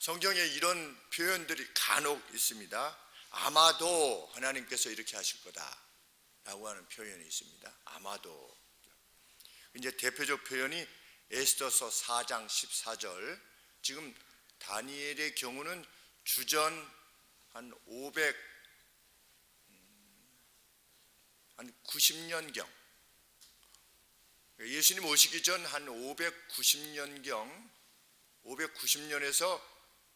성경에 이런 표현들이 간혹 있습니다. 아마도 하나님께서 이렇게 하실 거다 라고 하는 표현이 있습니다. 아마도. 이제 대표적 표현이 에스더서 4장 14절. 지금 다니엘의 경우는 주전 한 90년경, 예수님 오시기 전 한 590년경, 590년에서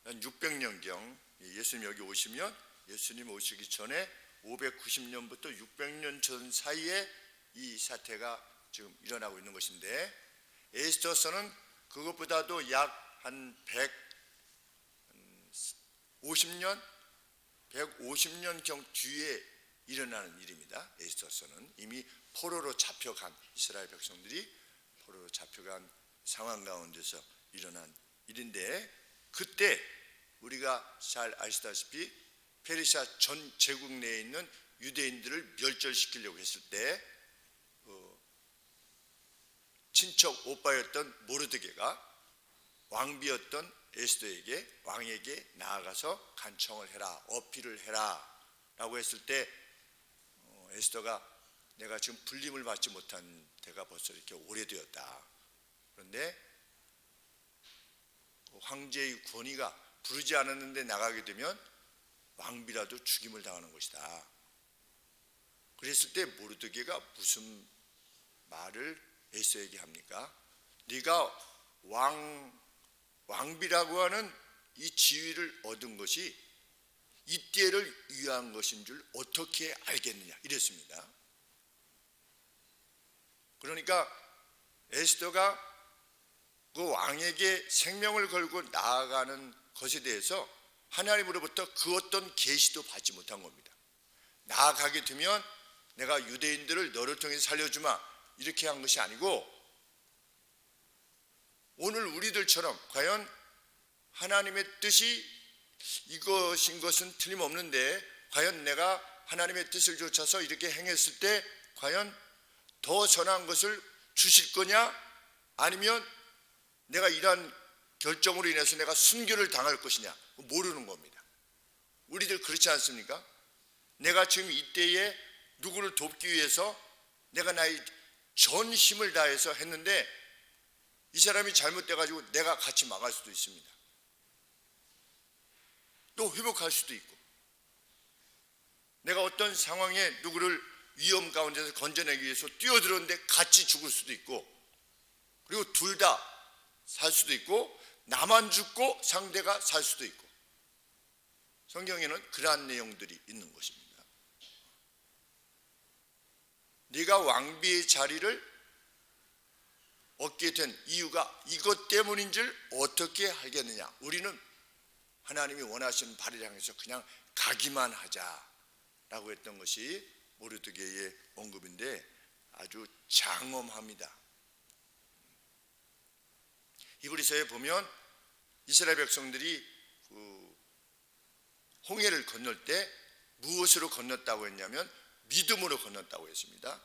한 600년경, 예수님 여기 오시면 예수님 오시기 전에 590년부터 600년 전 사이에 이 사태가 지금 일어나고 있는 것인데, 에스더서는 그것보다도 약 한 150년경 뒤에 일어나는 일입니다. 에스더서는 이미 포로로 잡혀간, 이스라엘 백성들이 포로로 잡혀간 상황 가운데서 일어난 일인데, 그때 우리가 잘 아시다시피 페르시아 전 제국 내에 있는 유대인들을 멸절시키려고 했을 때 친척 오빠였던 모르드게가 왕비였던 에스더에게, 왕에게 나아가서 간청을 해라, 어필을 해라 라고 했을 때 에스더가 내가 지금 불림을 받지 못한 때가 벌써 이렇게 오래되었다. 그런데 황제의 권위가 부르지 않았는데 나가게 되면 왕비라도 죽임을 당하는 것이다. 그랬을 때 모르드게가 무슨 말을 에스더에게 합니까? 네가 왕비라고 하는 이 지위를 얻은 것이 이때를 위한 것인 줄 어떻게 알겠느냐 이랬습니다. 그러니까 에스더가 그 왕에게 생명을 걸고 나아가는 것에 대해서 하나님으로부터 그 어떤 계시도 받지 못한 겁니다. 나아가게 되면 내가 유대인들을 너를 통해서 살려주마 이렇게 한 것이 아니고, 오늘 우리들처럼 과연 하나님의 뜻이 이것인 것은 틀림없는데, 과연 내가 하나님의 뜻을 좇아서 이렇게 행했을 때 과연 더 선한 것을 주실 거냐, 아니면 내가 이러한 결정으로 인해서 내가 순교를 당할 것이냐 모르는 겁니다. 우리들 그렇지 않습니까? 내가 지금 이때에 누구를 돕기 위해서 내가 나의 전 힘을 다해서 했는데 이 사람이 잘못돼가지고 내가 같이 망할 수도 있습니다. 또 회복할 수도 있고, 내가 어떤 상황에 누구를 위험 가운데서 건져내기 위해서 뛰어들었는데 같이 죽을 수도 있고, 그리고 둘 다 살 수도 있고, 나만 죽고 상대가 살 수도 있고, 성경에는 그러한 내용들이 있는 것입니다. 네가 왕비의 자리를 얻게 된 이유가 이것 때문인 줄 어떻게 알겠느냐. 우리는 하나님이 원하시는 바를 향해서 그냥 가기만 하자라고 했던 것이 모르드게의 언급인데 아주 장엄합니다. 히브리서에 보면 이스라엘 백성들이 홍해를 건널 때 무엇으로 건넜다고 했냐면 믿음으로 건넜다고 했습니다.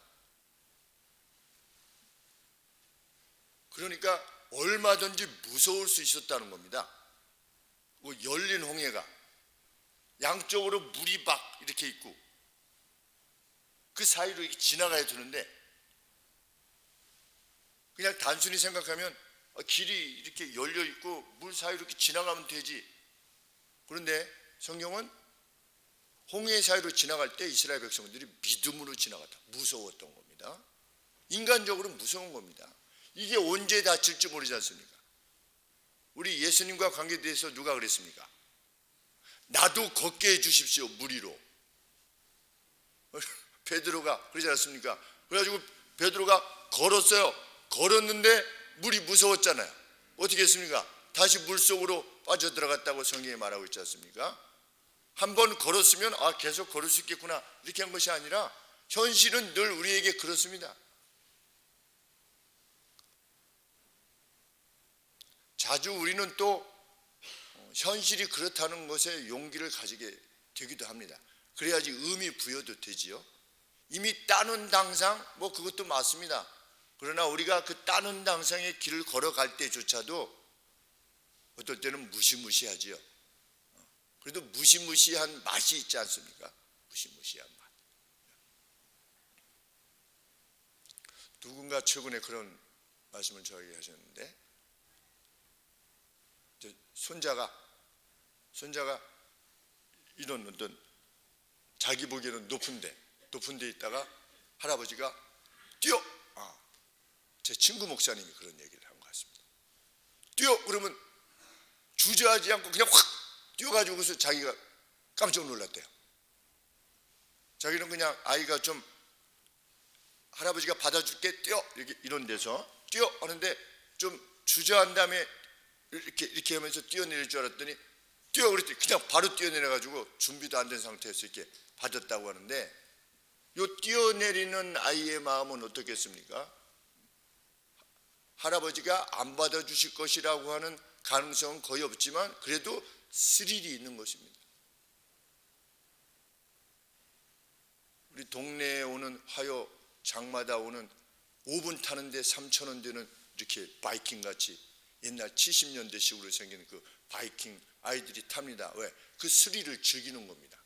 그러니까 얼마든지 무서울 수 있었다는 겁니다. 열린 홍해가 양쪽으로 물이 막 이렇게 있고 그 사이로 이렇게 지나가야 되는데, 그냥 단순히 생각하면 길이 이렇게 열려 있고 물 사이로 이렇게 지나가면 되지. 그런데 성경은 홍해 사이로 지나갈 때 이스라엘 백성들이 믿음으로 지나갔다. 무서웠던 겁니다. 인간적으로 무서운 겁니다. 이게 언제 닥칠지 모르지 않습니까? 우리 예수님과 관계돼서 누가 그랬습니까? 나도 걷게 해주십시오, 물 위로. 베드로가 그러지 않습니까? 그래가지고 베드로가 걸었어요. 걸었는데 물이 무서웠잖아요. 어떻게 했습니까? 다시 물속으로 빠져들어갔다고 성경에 말하고 있지 않습니까? 한 번 걸었으면 계속 걸을 수 있겠구나 이렇게 한 것이 아니라 현실은 늘 우리에게 그렇습니다. 자주 우리는 또 현실이 그렇다는 것에 용기를 가지게 되기도 합니다. 그래야지 의미 부여도 되지요. 이미 따는 당상 그것도 맞습니다. 그러나 우리가 그 따는 당상의 길을 걸어갈 때조차도 어떨 때는 무시무시하지요. 그래도 무시무시한 맛이 있지 않습니까? 무시무시한 맛. 누군가 최근에 그런 말씀을 저에게 하셨는데, 손자가 이런 어떤 자기 보기에는 높은 데 있다가 할아버지가 뛰어! 제 친구 목사님이 그런 얘기를 한 것 같습니다. 뛰어! 그러면 주저하지 않고 그냥 확 뛰어가지고서 자기가 깜짝 놀랐대요. 자기는 그냥 아이가 좀 할아버지가 받아줄게 뛰어! 이런 데서 뛰어! 하는데 좀 주저한 다음에 이렇게 하면서 뛰어내릴 줄 알았더니 뛰어! 그랬더니 그냥 바로 뛰어내려가지고 준비도 안 된 상태에서 이렇게 받았다고 하는데, 요 뛰어내리는 아이의 마음은 어떻겠습니까? 할아버지가 안 받아주실 것이라고 하는 가능성은 거의 없지만 그래도 스릴이 있는 것입니다. 우리 동네에 오는 화요 장마다 오는 5분 타는데 3,000원 되는 이렇게 바이킹 같이 옛날 70년대식으로 생긴 그 바이킹 아이들이 탑니다. 왜? 그 스릴을 즐기는 겁니다.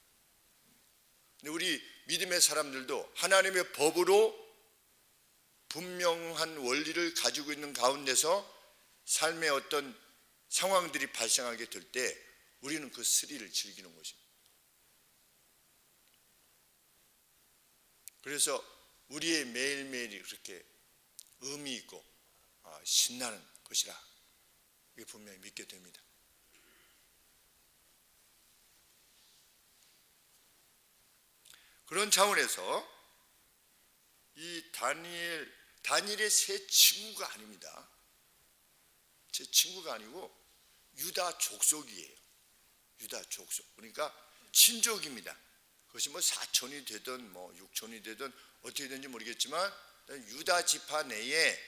근데 우리 믿음의 사람들도 하나님의 법으로 분명한 원리를 가지고 있는 가운데서 삶의 어떤 상황들이 발생하게 될 때 우리는 그 스릴을 즐기는 것입니다. 그래서 우리의 매일매일이 그렇게 의미 있고 신나는 것이라 이게 분명히 믿게 됩니다. 그런 차원에서 이 다니엘의 세 친구가 아닙니다. 제 친구가 아니고 유다 족속이에요. 유다 족속. 그러니까 친족입니다. 그것이 뭐 사촌이 되든 뭐 육촌이 되든 어떻게 되는지 모르겠지만 유다 지파 내에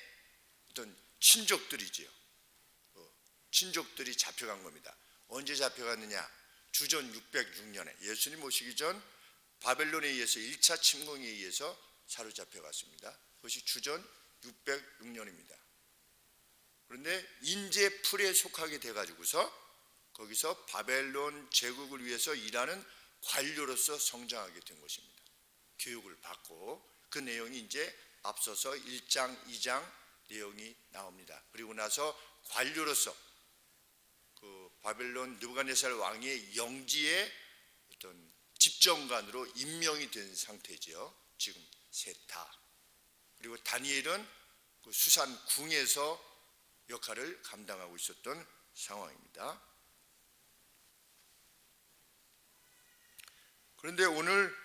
어떤 친족들이지요. 친족들이 잡혀간 겁니다. 언제 잡혀갔느냐? 주전 606년에 예수님 오시기 전 바벨론에 의해서 1차 침공에 의해서 사로잡혀갔습니다. 그것이 주전 606년입니다. 그런데 인제 풀에 속하게 돼가지고서 거기서 바벨론 제국을 위해서 일하는 관료로서 성장하게 된 것입니다. 교육을 받고 그 내용이 이제 앞서서 1장, 2장 내용이 나옵니다. 그리고 나서 관료로서 그 바벨론 느부갓네살 왕의 영지의 어떤 집정관으로 임명이 된 상태지요. 지금 셋 다. 그리고 다니엘은 그 수산 궁에서 역할을 감당하고 있었던 상황입니다. 그런데 오늘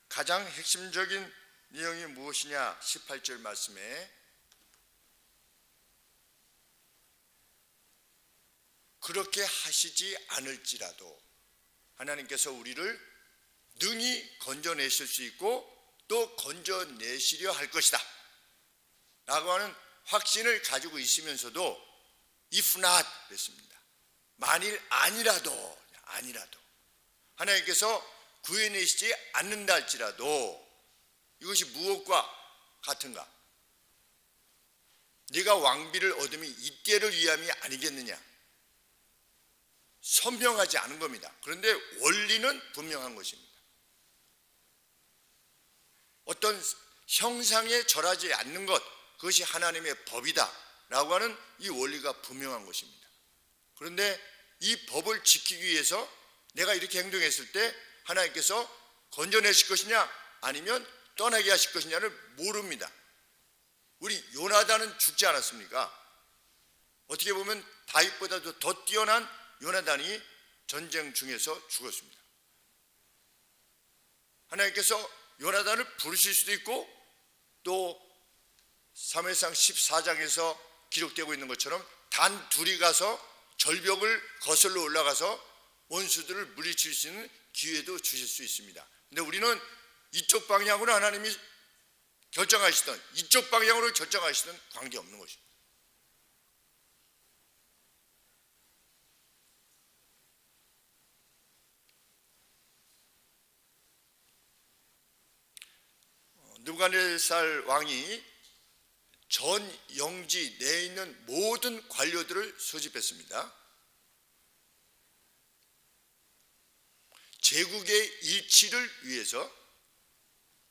가장 핵심적인 내용이 무엇이냐? 18절 말씀에 그렇게 하시지 않을지라도 하나님께서 우리를 능히 건져내실 수 있고 또 건져내시려 할 것이다 라고 하는 확신을 가지고 있으면서도 if not 그랬습니다. 만일 아니라도 하나님께서 구해내시지 않는다 할지라도 이것이 무엇과 같은가? 네가 왕비를 얻음이 이때를 위함이 아니겠느냐? 선명하지 않은 겁니다. 그런데 원리는 분명한 것입니다. 어떤 형상에 절하지 않는 것, 그것이 하나님의 법이다 라고 하는 이 원리가 분명한 것입니다. 그런데 이 법을 지키기 위해서 내가 이렇게 행동했을 때 하나님께서 건져내실 것이냐 아니면 떠나게 하실 것이냐를 모릅니다. 우리 요나단은 죽지 않았습니까? 어떻게 보면 다윗보다도 더 뛰어난 요나단이 전쟁 중에서 죽었습니다. 하나님께서 요나단을 부르실 수도 있고 또 사무엘상 14장에서 기록되고 있는 것처럼 단 둘이 가서 절벽을 거슬러 올라가서 원수들을 물리칠 수 있는 기회도 주실 수 있습니다. 근데 우리는 이쪽 방향으로 하나님이 결정하시던 이쪽 방향으로 결정하시던 관계없는 것입니다. 느부갓네살 왕이 전 영지 내에 있는 모든 관료들을 소집했습니다. 제국의 일치를 위해서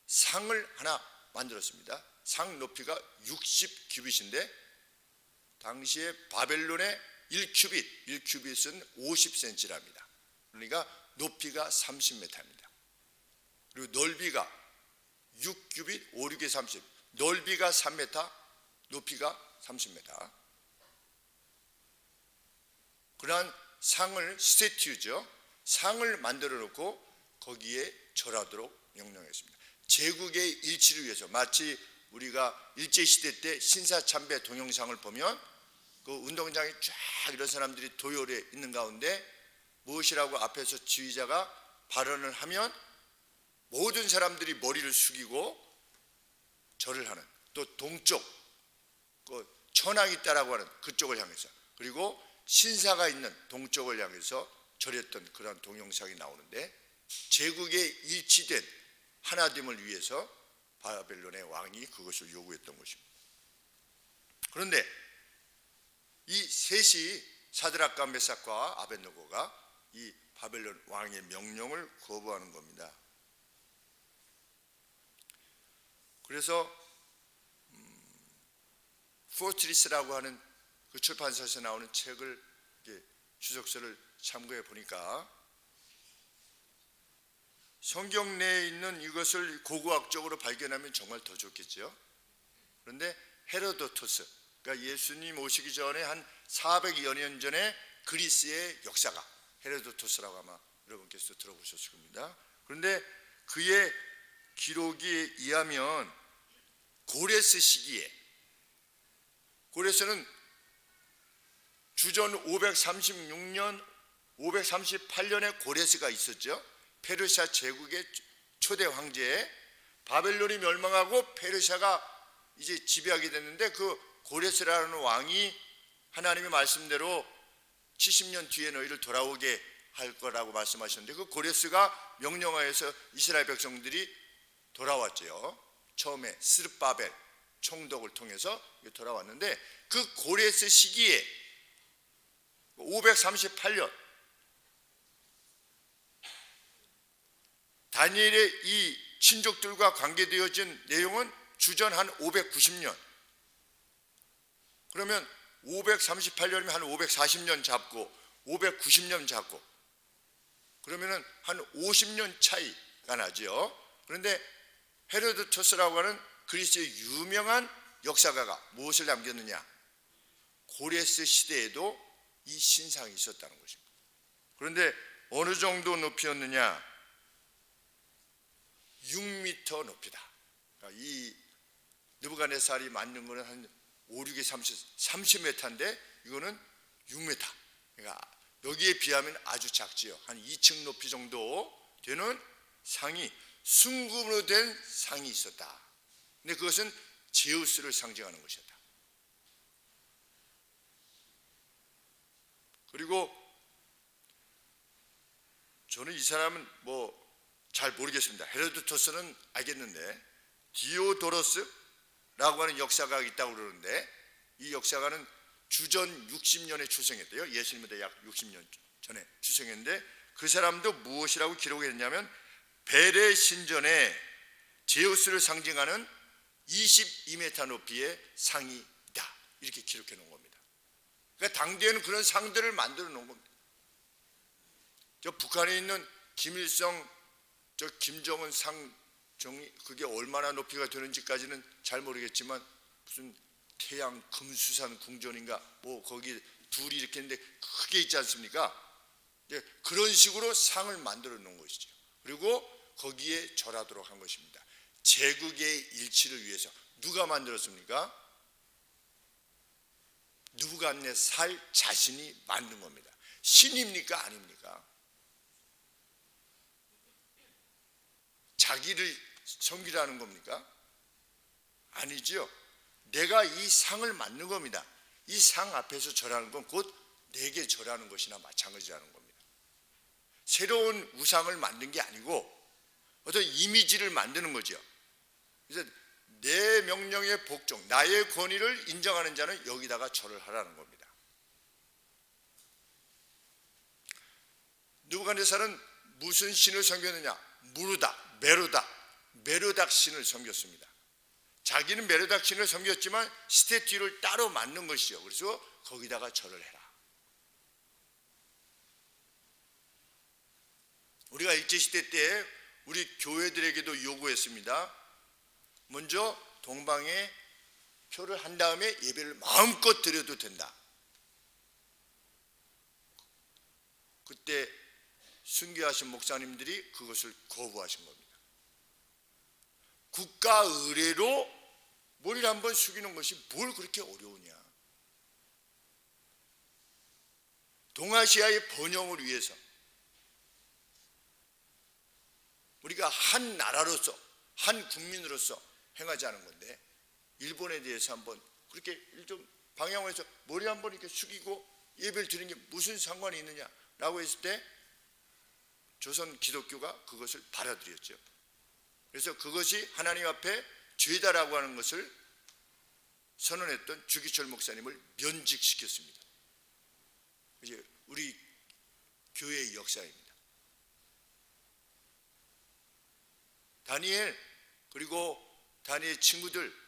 상을 하나 만들었습니다. 상 높이가 60규빗인데 당시에 바벨론의 1규빗은 50cm랍니다. 그러니까 높이가 30m입니다. 그리고 넓이가 6규빗, 5, 6에 30, 넓이가 3m, 높이가 30m. 그러한 상을, 스태튜죠, 상을 만들어 놓고 거기에 절하도록 명령했습니다. 제국의 일치를 위해서, 마치 우리가 일제시대 때 신사참배 동영상을 보면 그 운동장에 쫙 이런 사람들이 도열해 있는 가운데 무엇이라고 앞에서 지휘자가 발언을 하면 모든 사람들이 머리를 숙이고 절을 하는, 또 동쪽 그 천왕이 있다라고 하는 그쪽을 향해서, 그리고 신사가 있는 동쪽을 향해서 절했던 그런 동영상이 나오는데, 제국의 일치된 하나됨을 위해서 바벨론의 왕이 그것을 요구했던 것입니다. 그런데 이 셋이, 사드락과 메삭과 아벳느고가 이 바벨론 왕의 명령을 거부하는 겁니다. 그래서 포트리스라고 하는 그 출판사에서 나오는 책을, 주석서를 참고해 보니까 성경 내에 있는 이것을 고고학적으로 발견하면 정말 더 좋겠죠. 그런데 헤로도토스, 그러니까 예수님 오시기 전에 한 400여 년 전에 그리스의 역사가, 헤로도토스라고 아마 여러분께서 들어보셨을 겁니다. 그런데 그의 기록에 의하면 고레스 시기에, 고레스는 주전 536년, 538년에 고레스가 있었죠. 페르시아 제국의 초대 황제. 바벨론이 멸망하고 페르시아가 이제 지배하게 됐는데, 그 고레스라는 왕이 하나님의 말씀대로 70년 뒤에 너희를 돌아오게 할 거라고 말씀하셨는데, 그 고레스가 명령하여서 이스라엘 백성들이 돌아왔죠. 처음에 스룹바벨 총독을 통해서 돌아왔는데, 그 고레스 시기에 538년 다니엘의 이 친족들과 관계되어진 내용은 주전 한 590년. 그러면 538년이면 한 540년 잡고 590년 잡고 그러면은 한 50년 차이가 나죠. 그런데 헤로도토스라고 하는 그리스의 유명한 역사가가 무엇을 남겼느냐? 고레스 시대에도 이 신상이 있었다는 것입니다. 그런데 어느 정도 높이였느냐? 6m 높이다. 그러니까 이 느부갓네살이 만든 거는 한 5, 6에 30m인데 이거는 6m. 그러니까 여기에 비하면 아주 작지요. 한 2층 높이 정도 되는 상이, 순금으로 된 상이 있었다. 근데 그것은 제우스를 상징하는 것이었다. 그리고 저는 이 사람은 뭐 잘 모르겠습니다. 헤로도토스는 알겠는데 디오도로스라고 하는 역사가가 있다고 그러는데, 이 역사가는 주전 60년에 출생했대요. 예수님보다 약 60년 전에 출생했는데, 그 사람도 무엇이라고 기록했냐면 벨의 신전에 제우스를 상징하는 22m 높이의 상이 있다, 이렇게 기록해 놓은 겁니다. 그러니까 당대에는 그런 상들을 만들어 놓은 겁니다. 저 북한에 있는 김일성, 저 김정은 상정이 그게 얼마나 높이가 되는지까지는 잘 모르겠지만, 무슨 태양 금수산 궁전인가 뭐 거기 둘이 이렇게 있는데 크게 있지 않습니까? 그런 식으로 상을 만들어 놓은 것이죠. 그리고 거기에 절하도록 한 것입니다. 제국의 일치를 위해서. 누가 만들었습니까? 느부갓네살 자신이 만든 겁니다. 신입니까? 아닙니까? 자기를 섬기라는 겁니까? 아니지요. 내가 이 상을 만든 겁니다. 이 상 앞에서 절하는 건 곧 내게 절하는 것이나 마찬가지라는 겁니다. 새로운 우상을 만든 게 아니고 어떤 이미지를 만드는 거죠. 그래서 내 명령의 복종, 나의 권위를 인정하는 자는 여기다가 절을 하라는 겁니다. 느부갓네살은 무슨 신을 섬겼느냐? 메로닥 신을 섬겼습니다. 자기는 메로닥 신을 섬겼지만 스태튜를 따로 만든 것이죠. 그래서 거기다가 절을 해라. 우리가 일제시대 때 우리 교회들에게도 요구했습니다. 먼저 동방에 표를 한 다음에 예배를 마음껏 드려도 된다. 그때 순교하신 목사님들이 그것을 거부하신 겁니다. 국가 의례로 머리를 한번 숙이는 것이 뭘 그렇게 어려우냐. 동아시아의 번영을 위해서 우리가 한 나라로서 한 국민으로서 행하지 않은 건데 일본에 대해서 한번 그렇게 좀 방향에서 머리 한번 이렇게 숙이고 예배를 드리는 게 무슨 상관이 있느냐라고 했을 때 조선 기독교가 그것을 받아들였죠. 그래서 그것이 하나님 앞에 죄다라고 하는 것을 선언했던 주기철 목사님을 면직시켰습니다. 이제 우리 교회의 역사입니다. 다니엘 그리고 다니엘 친구들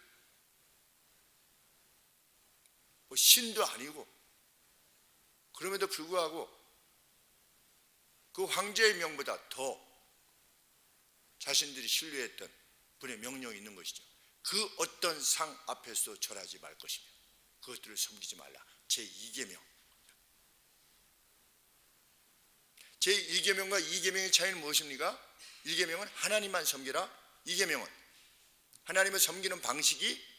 뭐 신도 아니고 그럼에도 불구하고 그 황제의 명보다 더 자신들이 신뢰했던 분의 명령이 있는 것이죠. 그 어떤 상 앞에서 절하지 말 것이며 그것들을 섬기지 말라. 제2계명. 제1계명과 2계명의 차이는 무엇입니까? 1계명은 하나님만 섬기라. 2계명은 하나님을 섬기는 방식이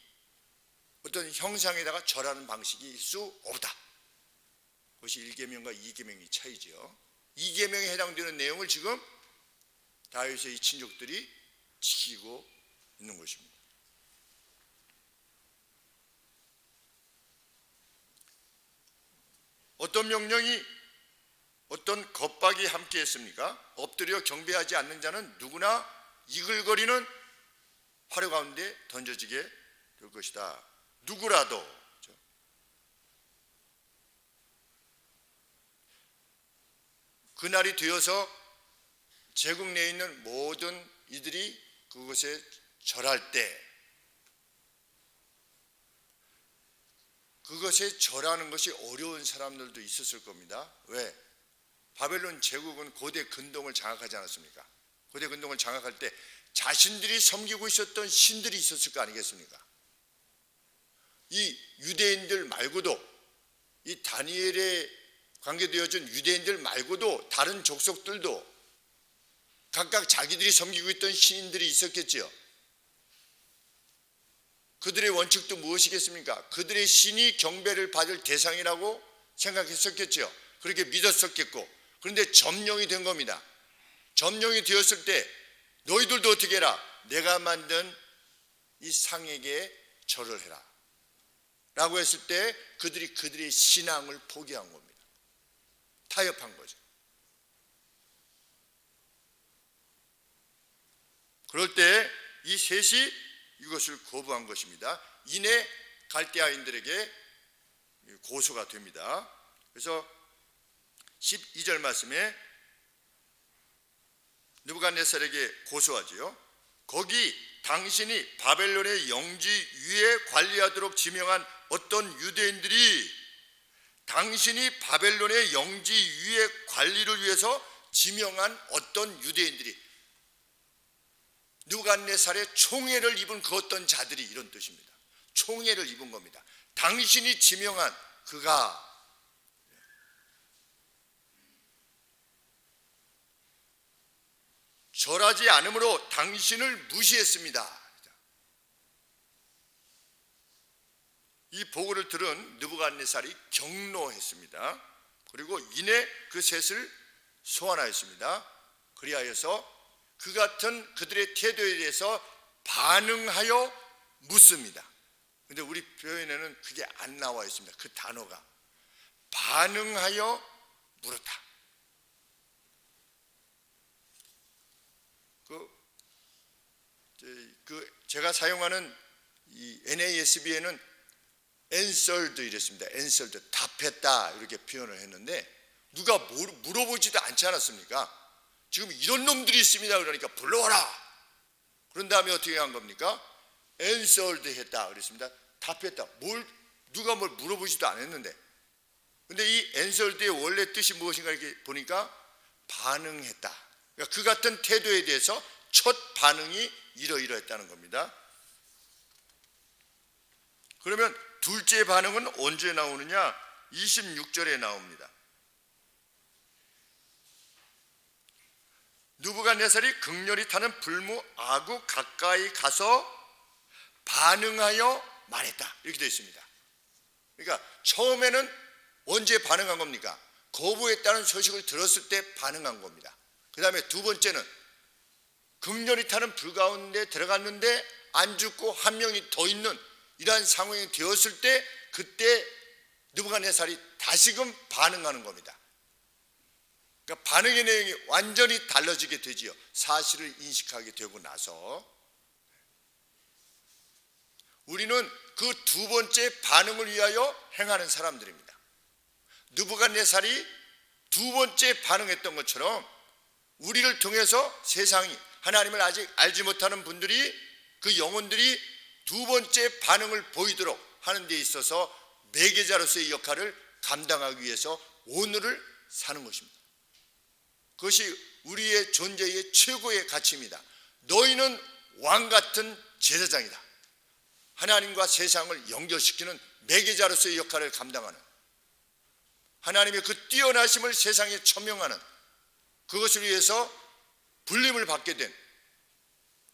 어떤 형상에다가 절하는 방식일 수 없다. 그것이 1계명과 2계명의 차이죠. 2계명에 해당되는 내용을 지금 다윗의 이 친족들이 지키고 있는 것입니다. 어떤 명령이 어떤 겁박이 함께 했습니까? 엎드려 경배하지 않는 자는 누구나 이글거리는 화려 가운데 던져지게 될 것이다. 누구라도. 그날이 되어서 제국 내에 있는 모든 이들이 그것에 절할 때 그것에 절하는 것이 어려운 사람들도 있었을 겁니다. 왜? 바벨론 제국은 고대 근동을 장악하지 않았습니까? 고대 근동을 장악할 때 자신들이 섬기고 있었던 신들이 있었을 거 아니겠습니까? 이 유대인들 말고도 이 다니엘에 관계되어진 유대인들 말고도 다른 족속들도 각각 자기들이 섬기고 있던 신들이 있었겠지요. 그들의 원칙도 무엇이겠습니까? 그들의 신이 경배를 받을 대상이라고 생각했었겠지요. 그렇게 믿었었겠고, 그런데 점령이 된 겁니다. 점령이 되었을 때 너희들도 어떻게 해라? 내가 만든 이 상에게 절을 해라 라고 했을 때 그들이 그들의 신앙을 포기한 겁니다. 타협한 거죠. 그럴 때 이 셋이 이것을 거부한 것입니다. 이내 갈대아인들에게 고소가 됩니다. 그래서 12절 말씀에 느부갓네살에게 고소하지요. 거기 당신이 바벨론의 영지 위에 관리하도록 지명한 어떤 유대인들이 당신이 바벨론의 영지 위에 관리를 위해서 지명한 어떤 유대인들이 느부갓네살의 총애를 입은 그 어떤 자들이 이런 뜻입니다. 총애를 입은 겁니다. 당신이 지명한 그가 절하지 않으므로 당신을 무시했습니다. 이 보고를 들은 느부갓네살이 경노했습니다. 그리고 이내 그 셋을 소환하였습니다. 그리하여서 그 같은 그들의 태도에 대해서 반응하여 묻습니다. 그런데 우리 표현에는 그게 안 나와 있습니다. 그 단어가 반응하여 물었다. 제가 사용하는 이 NASB에는 answered 이랬습니다. answered, 답했다 이렇게 표현을 했는데 누가 물어보지도 않지 않았습니까? 지금 이런 놈들이 있습니다. 그러니까 불러와라. 그런 다음에 어떻게 한 겁니까? answered 했다 그랬습니다. 답했다. 누가 뭘 물어보지도 않았는데. 근데 이 answered의 원래 뜻이 무엇인가 이렇게 보니까 반응했다. 그러니까 그 같은 태도에 대해서 첫 반응이 이러이러했다는 겁니다. 그러면 둘째 반응은 언제 나오느냐? 26절에 나옵니다. 느부갓네살이 극렬히 타는 불무 아구 가까이 가서 반응하여 말했다. 이렇게 되어 있습니다. 그러니까 처음에는 언제 반응한 겁니까? 거부했다는 소식을 들었을 때 반응한 겁니다. 그 다음에 두 번째는 극렬히 타는 불 가운데 들어갔는데 안 죽고 한 명이 더 있는 이러한 상황이 되었을 때 그때 느부갓네살이 다시금 반응하는 겁니다. 그러니까 반응의 내용이 완전히 달라지게 되지요. 사실을 인식하게 되고 나서 우리는 그 두 번째 반응을 위하여 행하는 사람들입니다. 느부갓네살이 두 번째 반응했던 것처럼 우리를 통해서 세상이 하나님을 아직 알지 못하는 분들이 그 영혼들이 두 번째 반응을 보이도록 하는 데 있어서 매개자로서의 역할을 감당하기 위해서 오늘을 사는 것입니다. 그것이 우리의 존재의 최고의 가치입니다. 너희는 왕 같은 제사장이다. 하나님과 세상을 연결시키는 매개자로서의 역할을 감당하는 하나님의 그 뛰어나심을 세상에 천명하는 그것을 위해서 불림을 받게 된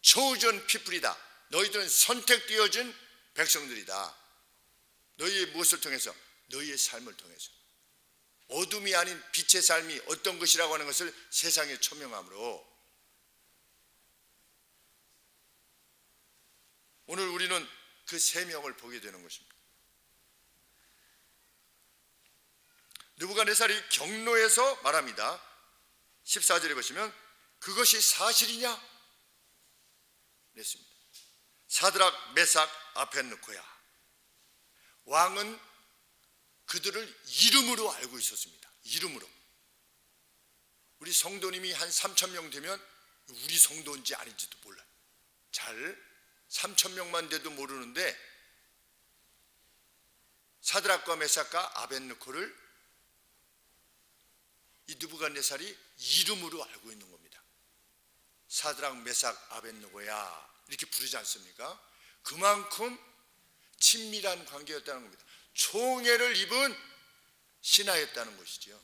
chosen people이다. 너희들은 선택되어진 백성들이다. 너희의 무엇을 통해서? 너희의 삶을 통해서. 어둠이 아닌 빛의 삶이 어떤 것이라고 하는 것을 세상에 천명함으로 오늘 우리는 그 세 명을 보게 되는 것입니다. 느부갓네살이 경로에서 말합니다. 14절에 보시면 그것이 사실이냐? 그랬습니다. 사드락, 메삭, 아벳느고야. 왕은 그들을 이름으로 알고 있었습니다. 이름으로. 우리 성도님이 한 3,000명 되면 우리 성도인지 아닌지도 몰라요. 잘 3,000명만 돼도 모르는데 사드락과 메삭과 아벳느고를 이 느부갓네살이 이름으로 알고 있는 겁니다. 사드락, 메삭, 아벳느고야 이렇게 부르지 않습니까? 그만큼 친밀한 관계였다는 겁니다. 총애를 입은 신하였다는 것이죠.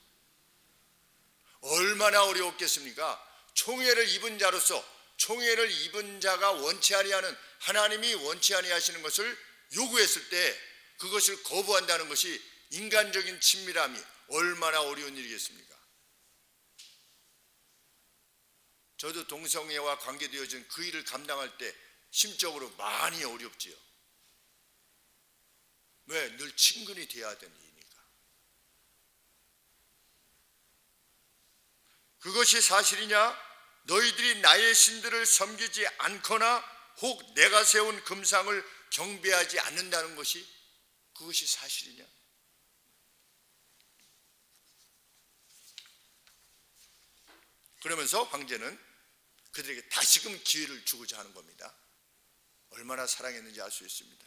얼마나 어려웠겠습니까? 총애를 입은 자로서 총애를 입은 자가 원치 아니하는 하나님이 원치 아니하시는 것을 요구했을 때 그것을 거부한다는 것이 인간적인 친밀함이 얼마나 어려운 일이겠습니까? 저도 동성애와 관계되어진 그 일을 감당할 때 심적으로 많이 어렵지요. 왜? 늘 친근히 돼야 되는 일이니까. 그것이 사실이냐? 너희들이 나의 신들을 섬기지 않거나 혹 내가 세운 금상을 경배하지 않는다는 것이 그것이 사실이냐? 그러면서 황제는 그들에게 다시금 기회를 주고자 하는 겁니다. 얼마나 사랑했는지 알 수 있습니다.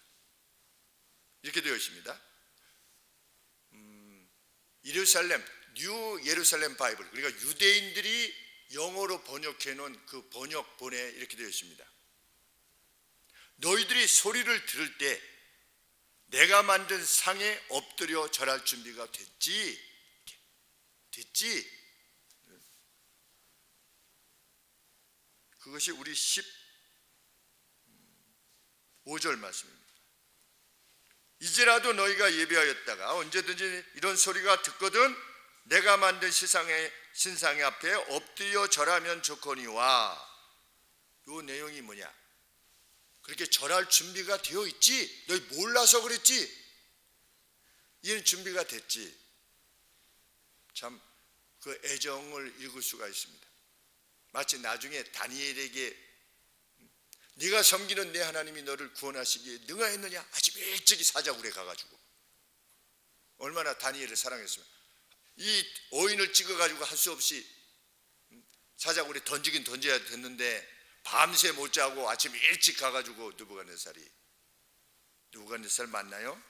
이렇게 되어 있습니다. 예루살렘, 뉴 예루살렘 바이블, 그러니까 유대인들이 영어로 번역해 놓은 그 번역본에 이렇게 되어 있습니다. 너희들이 소리를 들을 때 내가 만든 상에 엎드려 절할 준비가 됐지? 그것이 우리 15절 말씀입니다. 이제라도 너희가 예배하였다가 언제든지 이런 소리가 듣거든 내가 만든 신상의 앞에 엎드려 절하면 좋거니와. 이 내용이 뭐냐? 그렇게 절할 준비가 되어 있지? 너희 몰라서 그랬지? 이는 준비가 됐지. 참 그 애정을 읽을 수가 있습니다. 마치 나중에 다니엘에게 네가 섬기는 내 하나님이 너를 구원하시기에 능하였느냐? 아주 일찍이 사자굴에 가가지고 얼마나 다니엘을 사랑했으면 이 어인을 찍어가지고 할 수 없이 사자굴에 던지긴 던져야 됐는데 밤새 못 자고 아침 일찍 가가지고 느부갓네살 맞나요?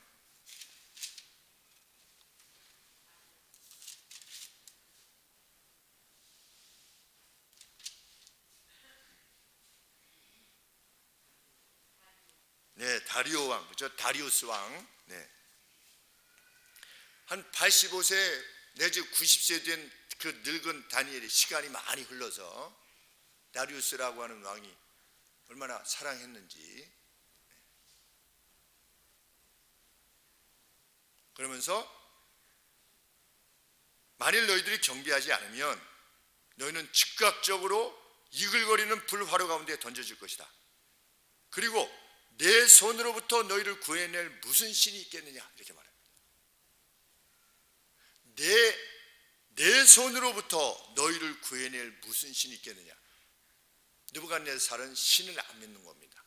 네, 다리오 왕, 그죠? 다리우스 왕. 네. 한 85세 내지 90세 된 그 늙은 다니엘이 시간이 많이 흘러서 다리우스라고 하는 왕이 얼마나 사랑했는지, 그러면서 만일 너희들이 경배하지 않으면 너희는 즉각적으로 이글거리는 불화로 가운데 던져질 것이다. 그리고 내 손으로부터 너희를 구해낼 무슨 신이 있겠느냐, 이렇게 말합니다. 내 손으로부터 너희를 구해낼 무슨 신이 있겠느냐. 느부갓네살은 신을 안 믿는 겁니다.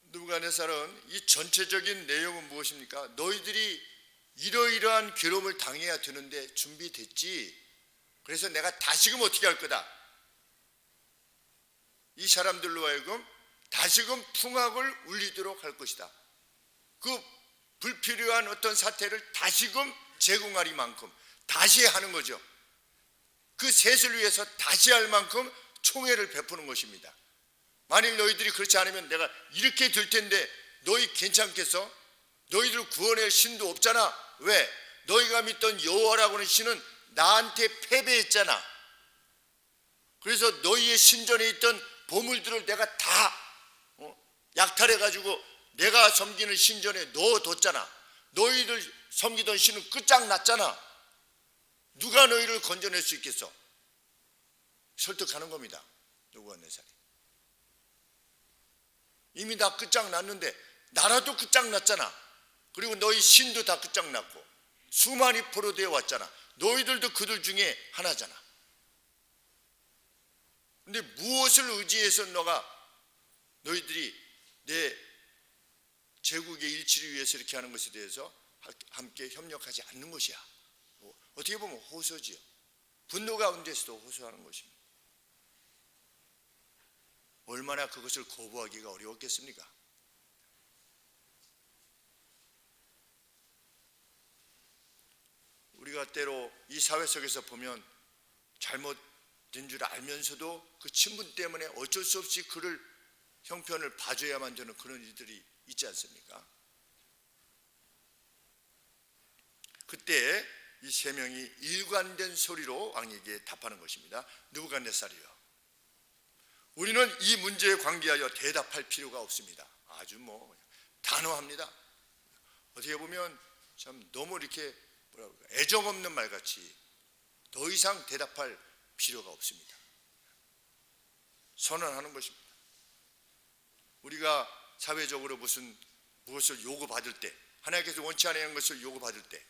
느부갓네살은 이 전체적인 내용은 무엇입니까? 너희들이 이러이러한 괴로움을 당해야 되는데 준비됐지. 그래서 내가 다시금 어떻게 할 거다. 이 사람들로 하여금 다시금 풍악을 울리도록 할 것이다. 그 불필요한 어떤 사태를 다시금 제공하리만큼 다시 하는 거죠. 그 셋을 위해서 다시 할 만큼 총애를 베푸는 것입니다. 만일 너희들이 그렇지 않으면 내가 이렇게 될 텐데 너희 괜찮겠어? 너희들 구원할 신도 없잖아. 왜? 너희가 믿던 여호와라고 하는 신은 나한테 패배했잖아. 그래서 너희의 신전에 있던 보물들을 내가 다 약탈해가지고 내가 섬기는 신전에 넣어뒀잖아. 너희들 섬기던 신은 끝장났잖아. 누가 너희를 건져낼 수 있겠어? 설득하는 겁니다. 느부갓네살이. 이미 다 끝장났는데 나라도 끝장났잖아. 그리고 너희 신도 다 끝장났고 수많이 포로되어 왔잖아. 너희들도 그들 중에 하나잖아. 근데 무엇을 의지해서 너희들이 내 제국의 일치를 위해서 이렇게 하는 것에 대해서 함께 협력하지 않는 것이야. 어떻게 보면 호소지요. 분노 가운데서도 호소하는 것입니다. 얼마나 그것을 거부하기가 어려웠겠습니까? 우리가 때로 이 사회 속에서 보면 잘못된 줄 알면서도 그 친분 때문에 어쩔 수 없이 그를 형편을 봐줘야만 되는 그런 일들이 있지 않습니까? 그때 이 세 명이 일관된 소리로 왕에게 답하는 것입니다. 느부갓네살이여, 우리는 이 문제에 관계하여 대답할 필요가 없습니다. 아주 단호합니다. 어떻게 보면 참 너무 이렇게 애정 없는 말같이 더 이상 대답할 필요가 없습니다. 선언하는 것입니다. 우리가 사회적으로 무엇을 요구받을 때, 하나님께서 원치 않는 것을 요구받을 때,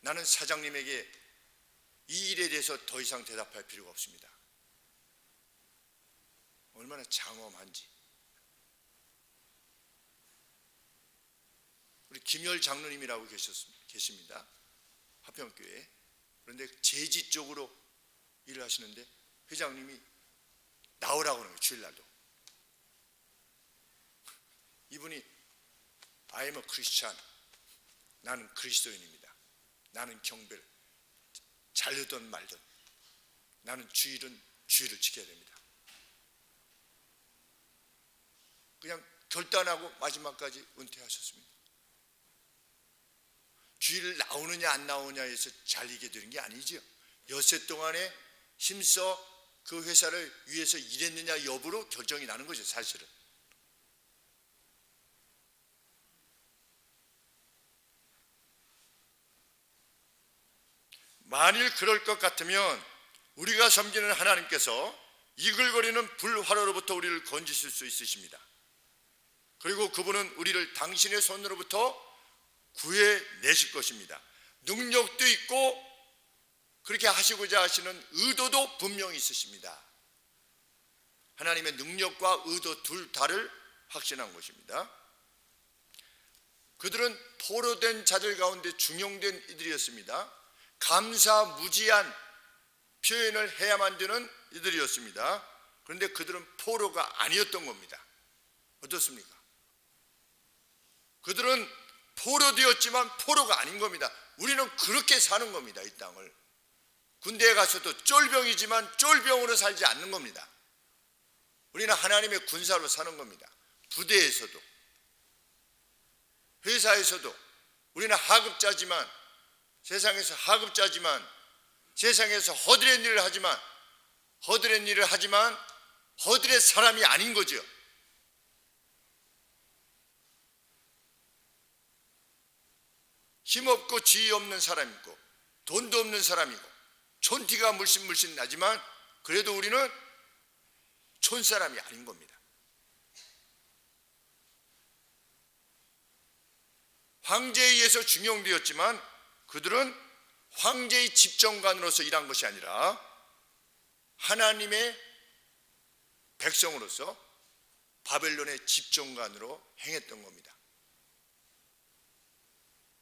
나는 사장님에게 이 일에 대해서 더 이상 대답할 필요가 없습니다. 얼마나 장엄한지. 우리 김열 장로님이라고 계십니다. 화평교회. 그런데 제지 쪽으로 일을 하시는데 회장님이 나오라고 하는 거예요. 주일날도. 이분이 I am a Christian. 나는 그리스도인입니다. 나는 경배를 잘르든 말든 나는 주일은 주일을 지켜야 됩니다. 그냥 결단하고 마지막까지 은퇴하셨습니다. 주일 나오느냐 안 나오느냐에서 잘리게 되는 게 아니죠. 엿새 동안에 힘써 그 회사를 위해서 일했느냐 여부로 결정이 나는 거죠, 사실은. 만일 그럴 것 같으면 우리가 섬기는 하나님께서 이글거리는 불화로로부터 우리를 건지실 수 있으십니다. 그리고 그분은 우리를 당신의 손으로부터 구해내실 것입니다. 능력도 있고 그렇게 하시고자 하시는 의도도 분명히 있으십니다. 하나님의 능력과 의도 둘 다를 확신한 것입니다. 그들은 포로된 자들 가운데 중용된 이들이었습니다. 감사무지한 표현을 해야만 되는 이들이었습니다. 그런데 그들은 포로가 아니었던 겁니다. 어떻습니까? 그들은 포로되었지만 포로가 아닌 겁니다. 우리는 그렇게 사는 겁니다. 이 땅을. 군대에 가서도 쫄병이지만 쫄병으로 살지 않는 겁니다. 우리는 하나님의 군사로 사는 겁니다. 부대에서도, 회사에서도 우리는 하급자지만, 세상에서 하급자지만, 세상에서 허드렛 일을 하지만 허드렛 사람이 아닌 거죠. 힘없고 지위 없는 사람이고 돈도 없는 사람이고 촌티가 물씬 나지만 그래도 우리는 촌사람이 아닌 겁니다. 황제에 의해서 중용되었지만 그들은 황제의 집정관으로서 일한 것이 아니라 하나님의 백성으로서 바벨론의 집정관으로 행했던 겁니다.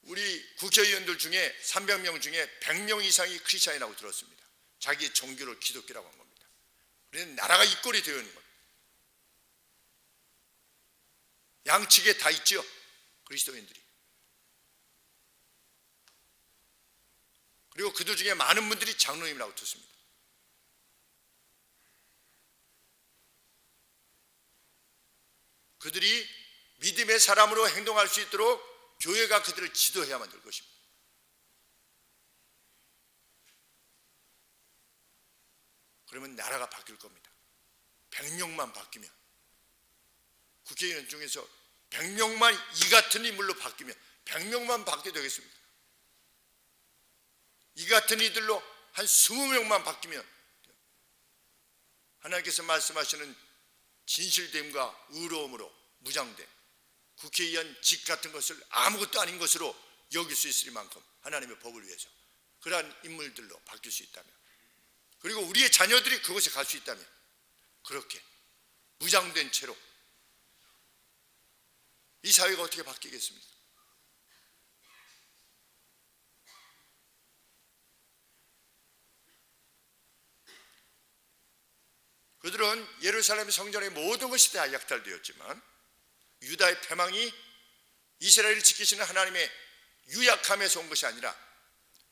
우리 국회의원들 중에 300명 중에 100명 이상이 크리스찬이라고 들었습니다. 자기의 종교를 기독교라고 한 겁니다. 그래서 나라가 이 꼴이 되어 있는 겁니다. 양측에 다 있죠, 그리스도인들이. 그리고 그들 중에 많은 분들이 장로님이라고 듣습니다. 그들이 믿음의 사람으로 행동할 수 있도록 교회가 그들을 지도해야만 될 것입니다. 그러면 나라가 바뀔 겁니다. 100명만 바뀌면, 국회의원 중에서 100명만 이 같은 인물로 바뀌면 100명만 바뀌게 되겠습니다. 이 같은 이들로 한 20명만 바뀌면 하나님께서 말씀하시는 진실됨과 의로움으로 무장된 국회의원 직 같은 것을 아무것도 아닌 것으로 여길 수 있을 만큼 하나님의 법을 위해서 그러한 인물들로 바뀔 수 있다면, 그리고 우리의 자녀들이 그곳에 갈 수 있다면, 그렇게 무장된 채로 이 사회가 어떻게 바뀌겠습니까? 그들은 예루살렘 성전의 모든 것이 다 약탈되었지만 유다의 패망이 이스라엘을 지키시는 하나님의 유약함에서 온 것이 아니라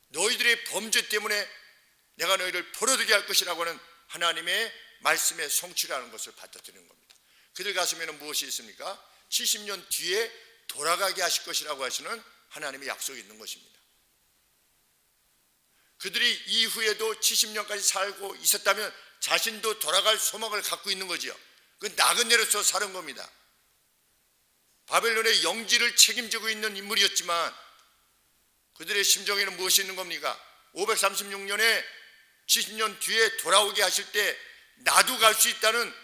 너희들의 범죄 때문에 내가 너희를 포로되게 할 것이라고 하는 하나님의 말씀의 성취라는 것을 받아들이는 겁니다. 그들 가슴에는 무엇이 있습니까? 70년 뒤에 돌아가게 하실 것이라고 하시는 하나님의 약속이 있는 것입니다. 그들이 이후에도 70년까지 살고 있었다면 자신도 돌아갈 소망을 갖고 있는 거지요. 그 나그네로서 사는 겁니다. 바벨론의 영지를 책임지고 있는 인물이었지만 그들의 심정에는 무엇이 있는 겁니까? 536년에 70년 뒤에 돌아오게 하실 때 나도 갈 수 있다는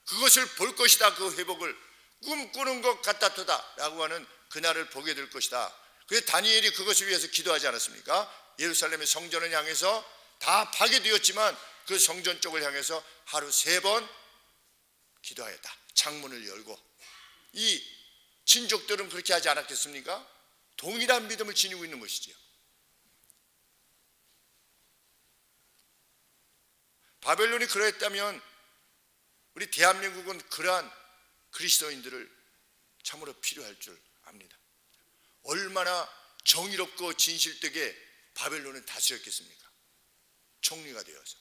그것을 볼 것이다. 그 회복을 꿈꾸는 것 같았다 라고 하는 그날을 보게 될 것이다. 그래서 다니엘이 그것을 위해서 기도하지 않았습니까? 예루살렘의 성전을 향해서 다 파괴되었지만 그 성전 쪽을 향해서 하루 3번 기도하였다. 창문을 열고. 이 친족들은 그렇게 하지 않았겠습니까? 동일한 믿음을 지니고 있는 것이지요. 바벨론이 그랬다면 우리 대한민국은 그러한 그리스도인들을 참으로 필요할 줄 압니다. 얼마나 정의롭고 진실되게 바벨론은 다스렸겠습니까? 총리가 되어서.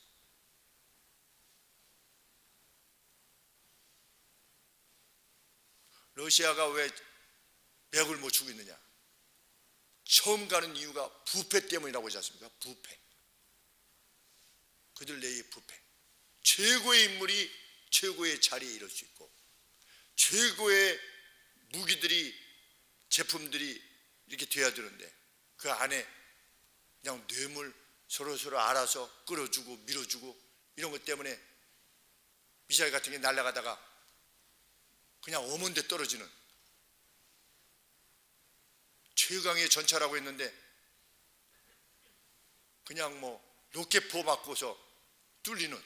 러시아가 왜 맥을 못 추고 있느냐? 처음 가는 이유가 부패 때문이라고 하지 않습니까? 부패. 그들 내의 부패. 최고의 인물이 최고의 자리에 이를 수 있고 최고의 무기들이, 제품들이 이렇게 돼야 되는데 그 안에 그냥 뇌물 서로 알아서 끌어주고 밀어주고 이런 것 때문에 미사일 같은 게 날아가다가 그냥 오문대 떨어지는 최강의 전차라고 했는데 그냥 뭐 로켓포 맞고서 뚫리는,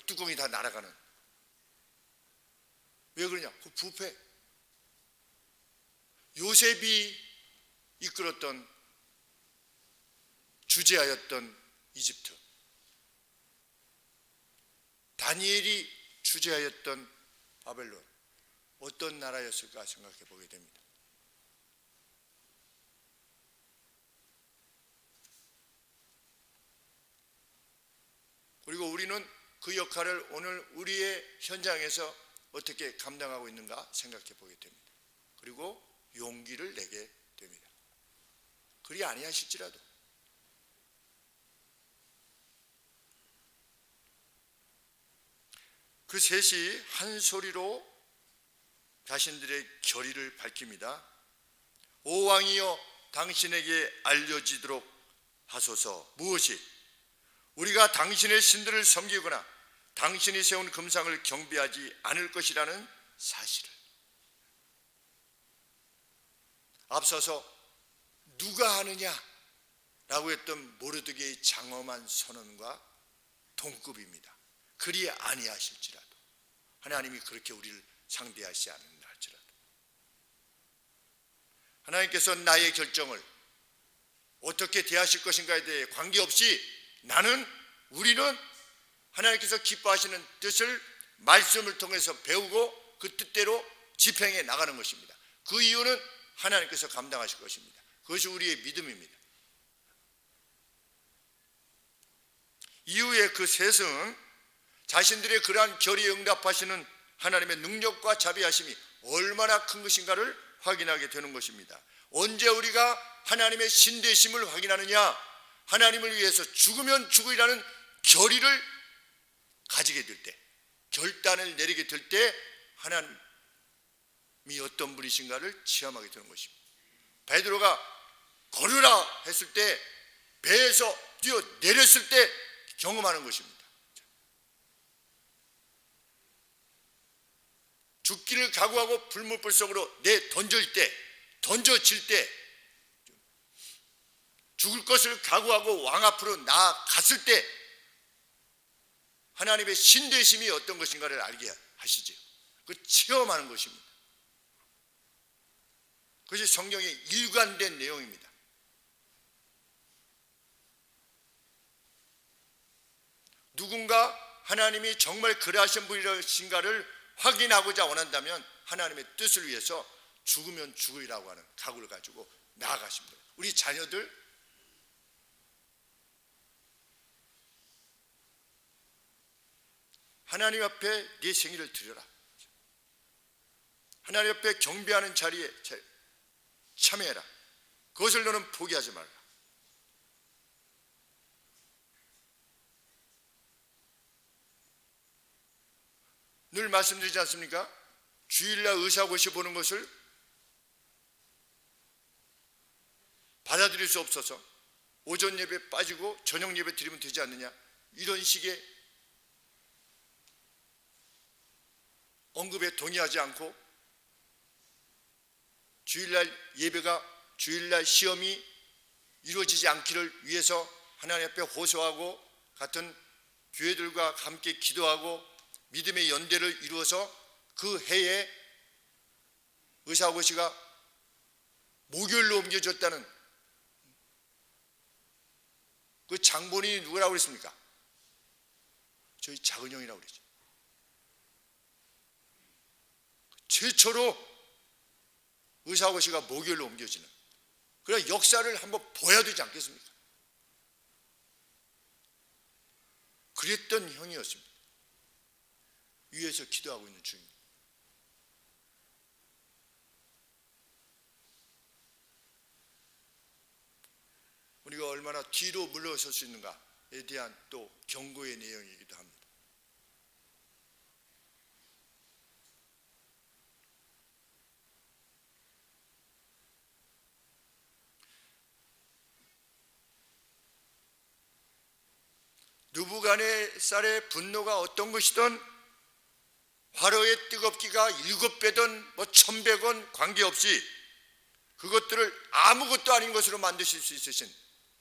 뚜껑이 다 날아가는 왜 그러냐? 그 부패. 요셉이 이끌었던, 주재하였던 이집트, 다니엘이 주재하였던 바벨론, 어떤 나라였을까 생각해 보게 됩니다. 그리고 우리는 그 역할을 오늘 우리의 현장에서 어떻게 감당하고 있는가 생각해 보게 됩니다. 그리고 용기를 내게 됩니다. 그리 아니하실지라도 그 셋이 한 소리로 자신들의 결의를 밝힙니다. 오 왕이여, 당신에게 알려지도록 하소서. 무엇이? 우리가 당신의 신들을 섬기거나 당신이 세운 금상을 경배하지 않을 것이라는 사실을. 앞서서 누가 하느냐라고 했던 모르드게의 장엄한 선언과 동급입니다. 그리 아니하실지라도, 하나님이 그렇게 우리를 상대하시지 않는다 할지라도, 하나님께서 나의 결정을 어떻게 대하실 것인가에 대해 관계없이 우리는 하나님께서 기뻐하시는 뜻을 말씀을 통해서 배우고 그 뜻대로 집행해 나가는 것입니다. 그 이유는 하나님께서 감당하실 것입니다. 그것이 우리의 믿음입니다. 이후에 그 셋은 자신들의 그러한 결의에 응답하시는 하나님의 능력과 자비하심이 얼마나 큰 것인가를 확인하게 되는 것입니다. 언제 우리가 하나님의 신되심을 확인하느냐? 하나님을 위해서 죽으면 죽으리라는 결의를 가지게 될 때, 결단을 내리게 될 때 하나님이 어떤 분이신가를 체험하게 되는 것입니다. 베드로가 걸으라 했을 때, 배에서 뛰어 내렸을 때 경험하는 것입니다. 죽기를 각오하고 불못불 속으로 던져질 때, 죽을 것을 각오하고 왕 앞으로 나아갔을 때 하나님의 신되심이 어떤 것인가를 알게 하시죠. 그 체험하는 것입니다. 그것이 성경의 일관된 내용입니다. 누군가 하나님이 정말 그러하신 분이신가를 확인하고자 원한다면 하나님의 뜻을 위해서 죽으면 죽으리라고 하는 각오를 가지고 나아가십니다. 우리 자녀들, 하나님 앞에 네 생일을 드려라. 하나님 앞에 경배하는 자리에 참여해라. 그것을 너는 포기하지 말라. 늘 말씀드리지 않습니까? 주일날 의사고시 보는 것을 받아들일 수 없어서 오전 예배 빠지고 저녁 예배 드리면 되지 않느냐, 이런 식의 언급에 동의하지 않고 주일날 예배가, 주일날 시험이 이루어지지 않기를 위해서 하나님 앞에 호소하고 같은 교회들과 함께 기도하고 믿음의 연대를 이루어서 그 해에 의사고시가 목요일로 옮겨졌다는 그 장본인이 누구라고 그랬습니까? 저희 작은 형이라고 그랬죠. 최초로 의사고시가 목요일로 옮겨지는, 그런 역사를 한번 보여야 되지 않겠습니까? 그랬던 형이었습니다. 위에서 기도하고 있는 중입니다. 우리가 얼마나 뒤로 물러설 수 있는가에 대한 또 경고의 내용이기도 합니다. 느부갓네살의 분노가 어떤 것이든, 화로의 뜨겁기가 7배든 1000배건 관계없이 그것들을 아무것도 아닌 것으로 만드실 수 있으신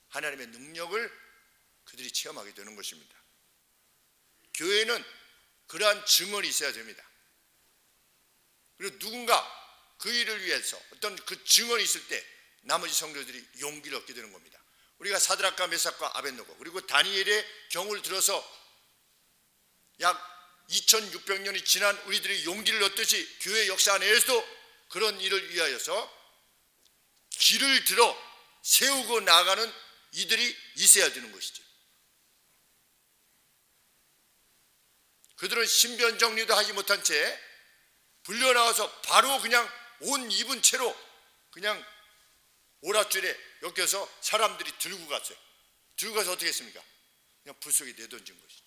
하나님의 능력을 그들이 체험하게 되는 것입니다. 교회는 그러한 증언이 있어야 됩니다. 그리고 누군가 그 일을 위해서 어떤 그 증언이 있을 때 나머지 성도들이 용기를 얻게 되는 겁니다. 우리가 사드락과 메삭과 아벳느고 그리고 다니엘의 경우를 들어서 약 2600년이 지난 우리들이 용기를 얻듯이 교회 역사 내에서도 그런 일을 위하여서 길을 들어 세우고 나가는 이들이 있어야 되는 것이죠. 그들은 신변 정리도 하지 못한 채 불려나와서 바로 그냥 옷 입은 채로 그냥 오랏줄에 엮여서 사람들이 들고 갔어요. 들고 가서 어떻게 했습니까? 그냥 불 속에 내던진 것이죠.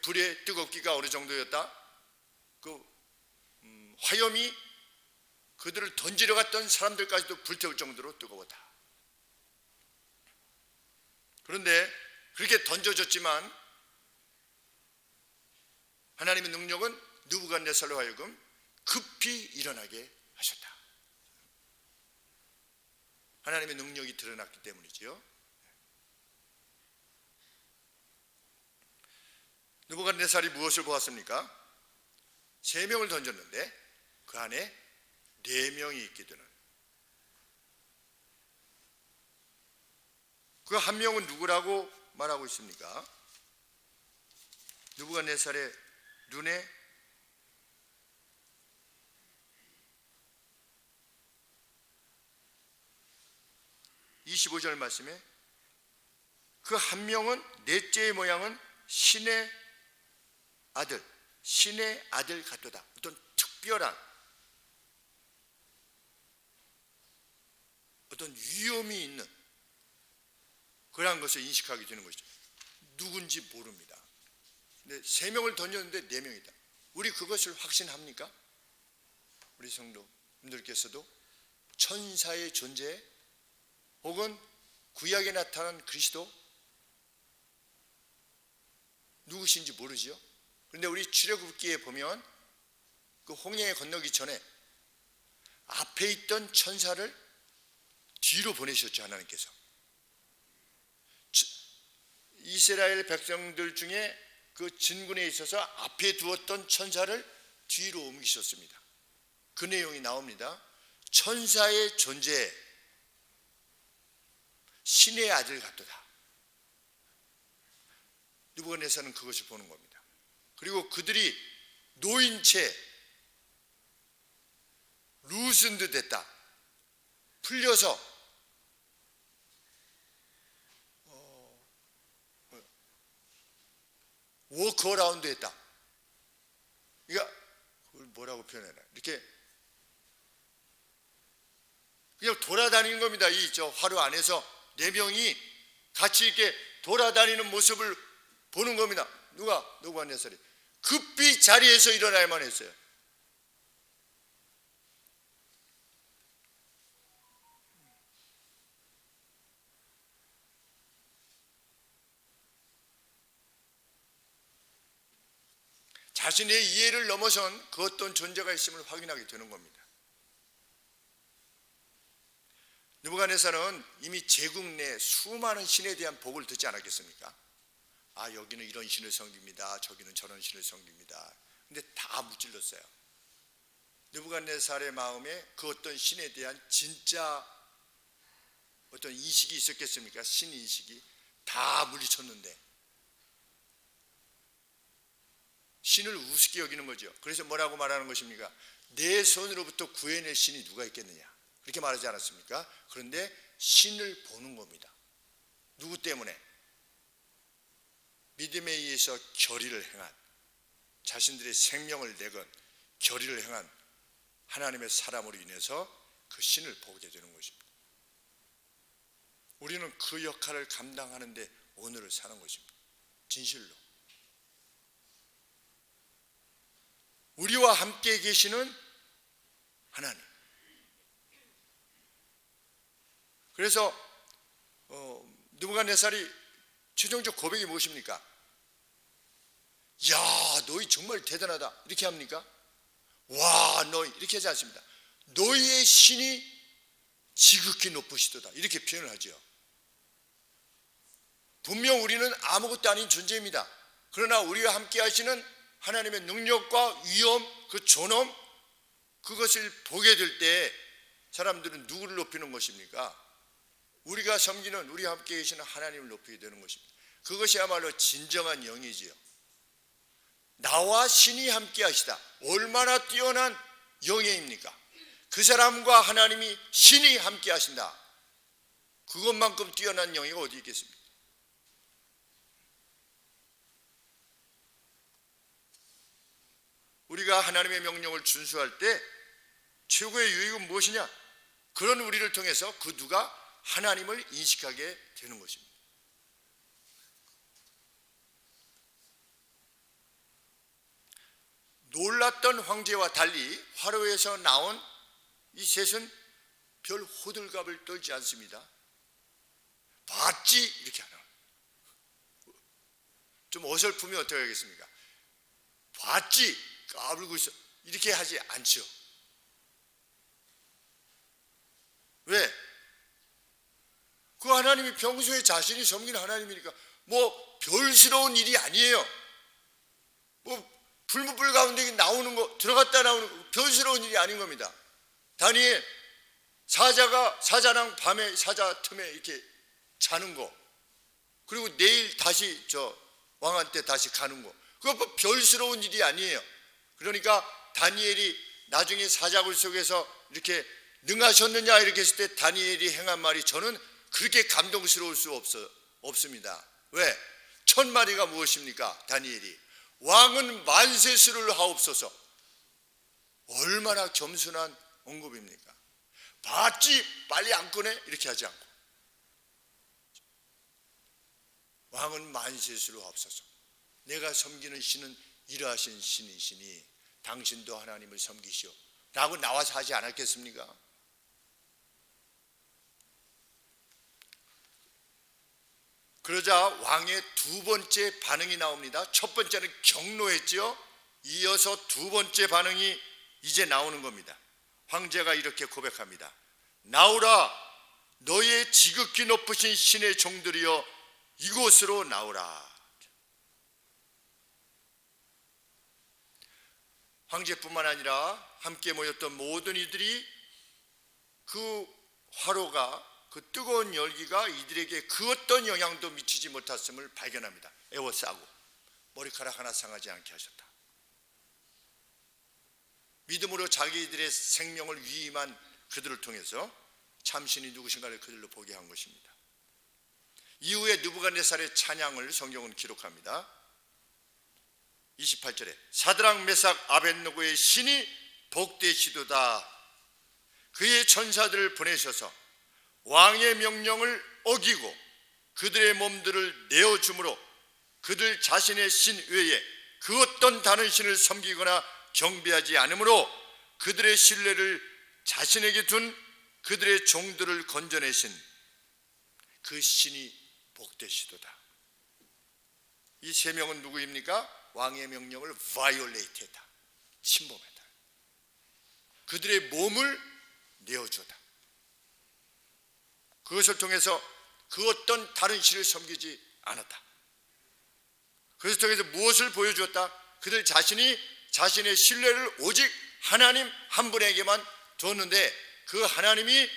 불의 뜨겁기가 어느 정도였다? 화염이 그들을 던지러 갔던 사람들까지도 불태울 정도로 뜨거웠다. 그런데 그렇게 던져졌지만 하나님의 능력은 느부갓네살로 하여금 급히 일어나게 하셨다. 하나님의 능력이 드러났기 때문이지요. 느부갓네살이 무엇을 보았습니까? 3명을 던졌는데 그 안에 4명이 있게 되는, 그 한 명은 누구라고 말하고 있습니까? 느부갓네살의 눈에 25절 말씀에 그 한 명은 넷째의 모양은 신의 아들 같도다. 어떤 특별한 어떤 위험이 있는 그러한 것을 인식하게 되는 것이죠. 누군지 모릅니다. 근데 3명을 던졌는데 4명이다. 우리 그것을 확신합니까? 우리 성도님들께서도 천사의 존재 혹은 구약에 나타난 그리스도 누구신지 모르지요. 그런데 우리 출애굽기에 보면 그 홍해에 건너기 전에 앞에 있던 천사를 뒤로 보내셨죠. 하나님께서 이스라엘 백성들 중에 그 진군에 있어서 앞에 두었던 천사를 뒤로 옮기셨습니다. 그 내용이 나옵니다. 천사의 존재, 신의 아들 같도다. 느부갓네살은 그것을 보는 겁니다. 그리고 그들이 노인 채 루슨드 됐다, 풀려서 워크어라운드 했다. 그러니까 그걸 뭐라고 표현해라? 이렇게 그냥 돌아다니는 겁니다. 이 화로 안에서 4명이 같이 이렇게 돌아다니는 모습을 보는 겁니다. 느부갓네살이 급히 자리에서 일어나야만 했어요. 자신의 이해를 넘어선 그 어떤 존재가 있음을 확인하게 되는 겁니다. 느부갓네살은 이미 제국 내 수많은 신에 대한 복을 듣지 않았겠습니까? 아, 여기는 이런 신을 섬깁니다. 저기는 저런 신을 섬깁니다. 근데 다 무찔렀어요. 느부갓네살의 마음에 그 어떤 신에 대한 진짜 어떤 인식이 있었겠습니까? 신인식이 다 물리쳤는데 신을 우습게 여기는 거죠. 그래서 뭐라고 말하는 것입니까? 내 손으로부터 구해낼 신이 누가 있겠느냐, 그렇게 말하지 않았습니까? 그런데 신을 보는 겁니다. 누구 때문에? 믿음에 의해서 결의를 행한, 자신들의 생명을 내건 결의를 행한 하나님의 사람으로 인해서 그 신을 보게 되는 것입니다. 우리는 그 역할을 감당하는데 오늘을 사는 것입니다. 진실로 우리와 함께 계시는 하나님. 그래서 느부갓네살이 최종적 고백이 무엇입니까? 야, 너희 정말 대단하다, 이렇게 합니까? 와, 너희, 이렇게 하지 않습니다. 너희의 신이 지극히 높으시도다, 이렇게 표현을 하죠. 분명 우리는 아무것도 아닌 존재입니다. 그러나 우리와 함께 하시는 하나님의 능력과 위엄, 그 존엄, 그것을 보게 될 때 사람들은 누구를 높이는 것입니까? 우리가 섬기는, 우리 함께 계시는 하나님을 높이게 되는 것입니다. 그것이야말로 진정한 영이지요. 나와 신이 함께 하시다. 얼마나 뛰어난 영예입니까? 그 사람과 하나님이, 신이 함께 하신다. 그것만큼 뛰어난 영예가 어디 있겠습니까? 우리가 하나님의 명령을 준수할 때 최고의 유익은 무엇이냐? 그런 우리를 통해서 그 누가 하나님을 인식하게 되는 것입니다. 놀랐던 황제와 달리 화로에서 나온 이 셋은 별 호들갑을 떨지 않습니다. 봤지? 이렇게 하나. 좀 어설프면 어떻게 하겠습니까? 봤지? 까불고 있어. 이렇게 하지 않죠. 왜? 그 하나님이 평소에 자신이 섬기는 하나님이니까 뭐 별스러운 일이 아니에요. 뭐 불문불 가운데 나오는 거, 들어갔다 나오는 거 별스러운 일이 아닌 겁니다. 다니엘 사자랑 밤에 사자 틈에 이렇게 자는 거, 그리고 내일 다시 왕한테 다시 가는 거, 그거 뭐 별스러운 일이 아니에요. 그러니까 다니엘이 나중에 사자굴 속에서 이렇게 능하셨느냐 이렇게 했을 때 다니엘이 행한 말이 저는 그렇게 감동스러울 수 없습니다. 왜? 1000마리가 무엇입니까? 다니엘이 왕은 만세수를 하옵소서. 얼마나 겸손한 언급입니까? 봤지? 빨리 안 꺼내? 이렇게 하지 않고 왕은 만세수를 하옵소서. 내가 섬기는 신은 이러하신 신이시니 당신도 하나님을 섬기시오 라고 나와서 하지 않았겠습니까? 그러자 왕의 두 번째 반응이 나옵니다. 첫 번째는 경로했죠. 이어서 두 번째 반응이 이제 나오는 겁니다. 황제가 이렇게 고백합니다. 나오라, 너의 지극히 높으신 신의 종들이여 이곳으로 나오라. 황제뿐만 아니라 함께 모였던 모든 이들이 그 화로가, 그 뜨거운 열기가 이들에게 그 어떤 영향도 미치지 못했음을 발견합니다. 애워싸고 머리카락 하나 상하지 않게 하셨다. 믿음으로 자기들의 생명을 위임한 그들을 통해서 참신이 누구신가를 그들로 보게 한 것입니다. 이후에 느부갓네살의 찬양을 성경은 기록합니다. 28절에 사드락 메삭 아벳느고의 신이 복되시도다. 그의 천사들을 보내셔서 왕의 명령을 어기고 그들의 몸들을 내어주므로 그들 자신의 신 외에 그 어떤 다른 신을 섬기거나 경배하지 않으므로 그들의 신뢰를 자신에게 둔 그들의 종들을 건져내신 그 신이 복되시도다. 이 세 명은 누구입니까? 왕의 명령을 바이올레이트했다, 침범했다. 그들의 몸을 내어주다. 그것을 통해서 그 어떤 다른 신을 섬기지 않았다. 그것을 통해서 무엇을 보여주었다? 그들 자신이 자신의 신뢰를 오직 하나님 한 분에게만 뒀는데 그 하나님이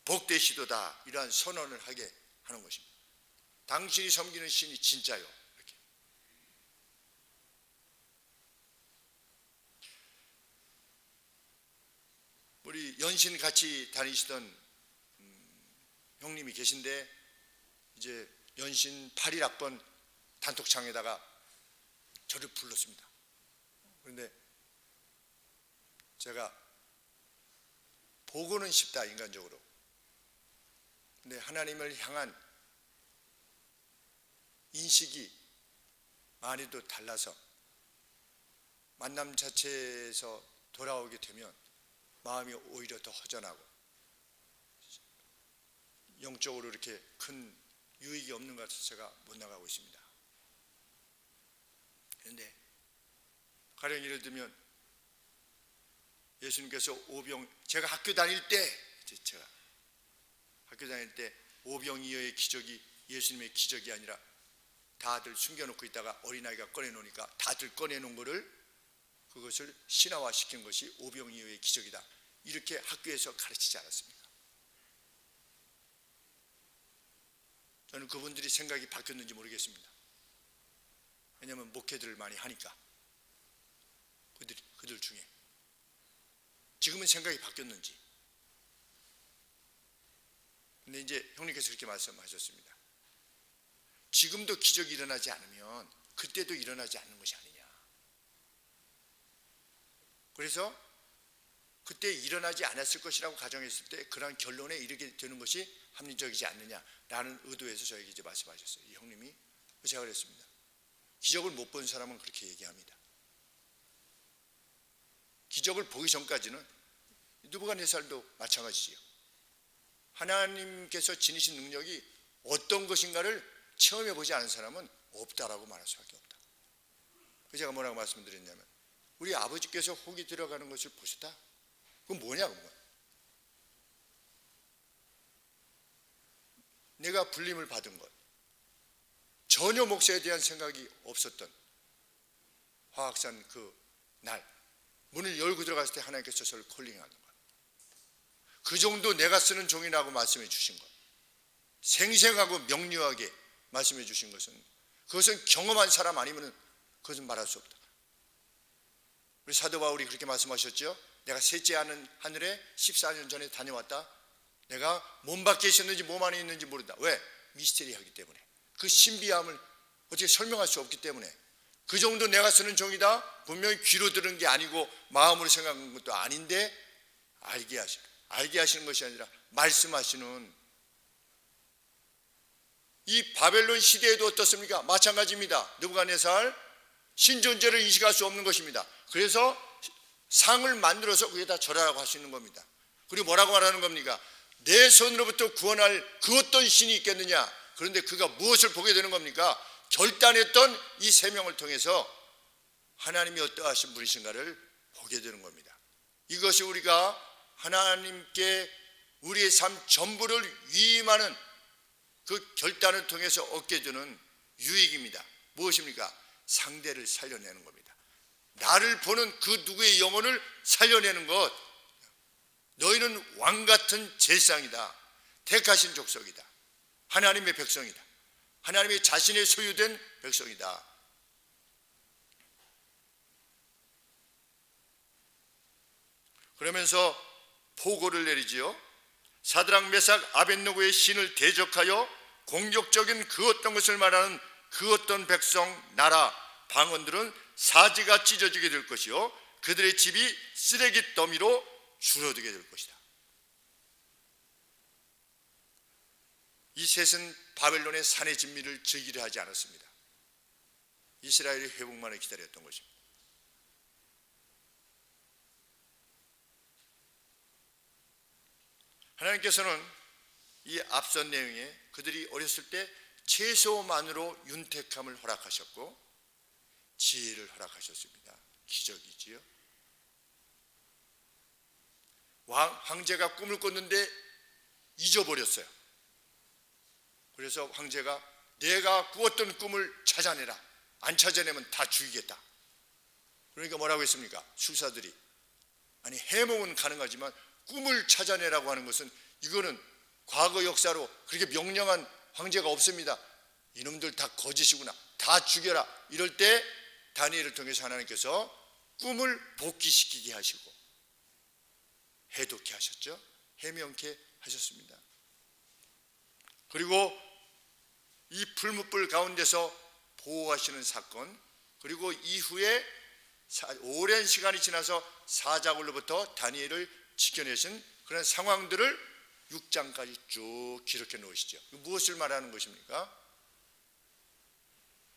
복되시도다, 이러한 선언을 하게 하는 것입니다. 당신이 섬기는 신이 진짜요, 이렇게. 우리 연신 같이 다니시던 형님이 계신데 이제 연신 8.1학번 단톡창에다가 저를 불렀습니다. 그런데 제가 보고는 싶다, 인간적으로. 근데 하나님을 향한 인식이 많이도 달라서 만남 자체에서 돌아오게 되면 마음이 오히려 더 허전하고 영적으로 이렇게 큰 유익이 없는 것 같아서 제가 못 나가고 있습니다. 그런데 가령 예를 들면 예수님께서 제가 학교 다닐 때 오병이어의 기적이 예수님의 기적이 아니라 다들 숨겨놓고 있다가 어린아이가 꺼내놓으니까 다들 꺼내놓은 거를 그것을 신화화시킨 것이 오병이어의 기적이다. 이렇게 학교에서 가르치지 않았습니까? 저는 그분들이 생각이 바뀌었는지 모르겠습니다. 왜냐하면 목회들을 많이 하니까 그들 중에 지금은 생각이 바뀌었는지. 근데 이제 형님께서 그렇게 말씀하셨습니다. 지금도 기적이 일어나지 않으면 그때도 일어나지 않는 것이 아니냐. 그래서 그때 일어나지 않았을 것이라고 가정했을 때 그러한 결론에 이르게 되는 것이 합리적이지 않느냐라는 의도에서 저에게 이제 말씀하셨어요. 이 형님이. 제가 그랬습니다. 기적을 못 본 사람은 그렇게 얘기합니다. 기적을 보기 전까지는 느부갓네살도 마찬가지지요. 하나님께서 지니신 능력이 어떤 것인가를 체험해 보지 않은 사람은 없다라고 말할 수밖에 없다. 제가 뭐라고 말씀드렸냐면 우리 아버지께서 혹이 들어가는 것을 보셨다? 그건 뭐냐고. 내가 불림을 받은 것, 전혀 목사에 대한 생각이 없었던 화학산 그 날 문을 열고 들어갔을 때 하나님께서 저를 콜링하는 것, 그 정도 내가 쓰는 종이라고 말씀해 주신 것, 생생하고 명료하게 말씀해 주신 것은, 그것은 경험한 사람 아니면 그것은 말할 수 없다. 우리 사도 바울이 그렇게 말씀하셨죠. 내가 셋째 하늘에 14년 전에 다녀왔다. 내가 몸 밖에 있었는지 몸 안에 있는지 모른다. 왜? 미스테리하기 때문에. 그 신비함을 어떻게 설명할 수 없기 때문에. 그 정도 내가 쓰는 종이다. 분명히 귀로 들은 게 아니고 마음으로 생각한 것도 아닌데 알게 하시는 것이 아니라 말씀하시는. 이 바벨론 시대에도 어떻습니까? 마찬가지입니다. 느부갓네살 신존재를 인식할 수 없는 것입니다. 그래서 상을 만들어서 그게 다 절하라고 하시는 겁니다. 그리고 뭐라고 말하는 겁니까? 내 손으로부터 구원할 그 어떤 신이 있겠느냐. 그런데 그가 무엇을 보게 되는 겁니까? 결단했던 이 세 명을 통해서 하나님이 어떠하신 분이신가를 보게 되는 겁니다. 이것이 우리가 하나님께 우리의 삶 전부를 위임하는 그 결단을 통해서 얻게 되는 유익입니다. 무엇입니까? 상대를 살려내는 겁니다. 나를 보는 그 누구의 영혼을 살려내는 것. 너희는 왕같은 제사장이다. 택하신 족속이다. 하나님의 백성이다. 하나님의 자신의 소유된 백성이다. 그러면서 보고를 내리지요. 사드락 메삭 아벳느고의 신을 대적하여 공격적인 그 어떤 것을 말하는 그 어떤 백성, 나라, 방언들은 사지가 찢어지게 될 것이요 그들의 집이 쓰레기 더미로 줄어들게 될 것이다. 이 셋은 바벨론의 산의 진미를 즐기려 하지 않았습니다. 이스라엘의 회복만을 기다렸던 것입니다. 하나님께서는 이 앞선 내용에 그들이 어렸을 때 채소만으로 윤택함을 허락하셨고 지혜를 허락하셨습니다. 기적이지요. 황제가 꿈을 꿨는데 잊어버렸어요. 그래서 황제가 내가 꾸었던 꿈을 찾아내라. 안 찾아내면 다 죽이겠다. 그러니까 뭐라고 했습니까? 술사들이. 아니 해몽은 가능하지만 꿈을 찾아내라고 하는 것은 이거는 과거 역사로 그렇게 명령한 황제가 없습니다. 이놈들 다 거짓이구나. 다 죽여라. 이럴 때 다니엘을 통해서 하나님께서 꿈을 복귀시키게 하시고 해독케 하셨죠. 해명케 하셨습니다. 그리고 이 풀무불 가운데서 보호하시는 사건, 그리고 이후에 오랜 시간이 지나서 사자굴로부터 다니엘을 지켜내신 그런 상황들을 6장까지 쭉 기록해 놓으시죠. 무엇을 말하는 것입니까?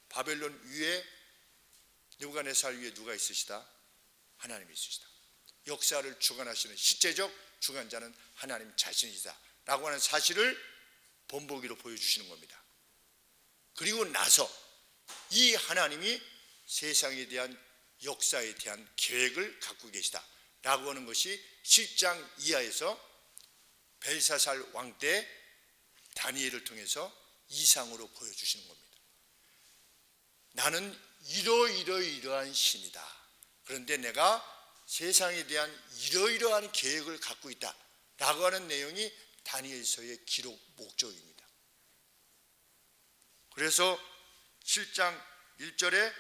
바벨론 위에, 느부갓네살 위에 누가 있으시다? 하나님이 있으시다. 역사를 주관하시는 실제적 주관자는 하나님 자신이다 라고 하는 사실을 본보기로 보여주시는 겁니다. 그리고 나서 이 하나님이 세상에 대한 역사에 대한 계획을 갖고 계시다 라고 하는 것이 7장 이하에서 벨사살 왕 때 다니엘을 통해서 이상으로 보여주시는 겁니다. 나는 이러이러한 신이다. 그런데 내가 세상에 대한 이러이러한 계획을 갖고 있다 라고 하는 내용이 다니엘서의 기록 목적입니다. 그래서 7장 1절에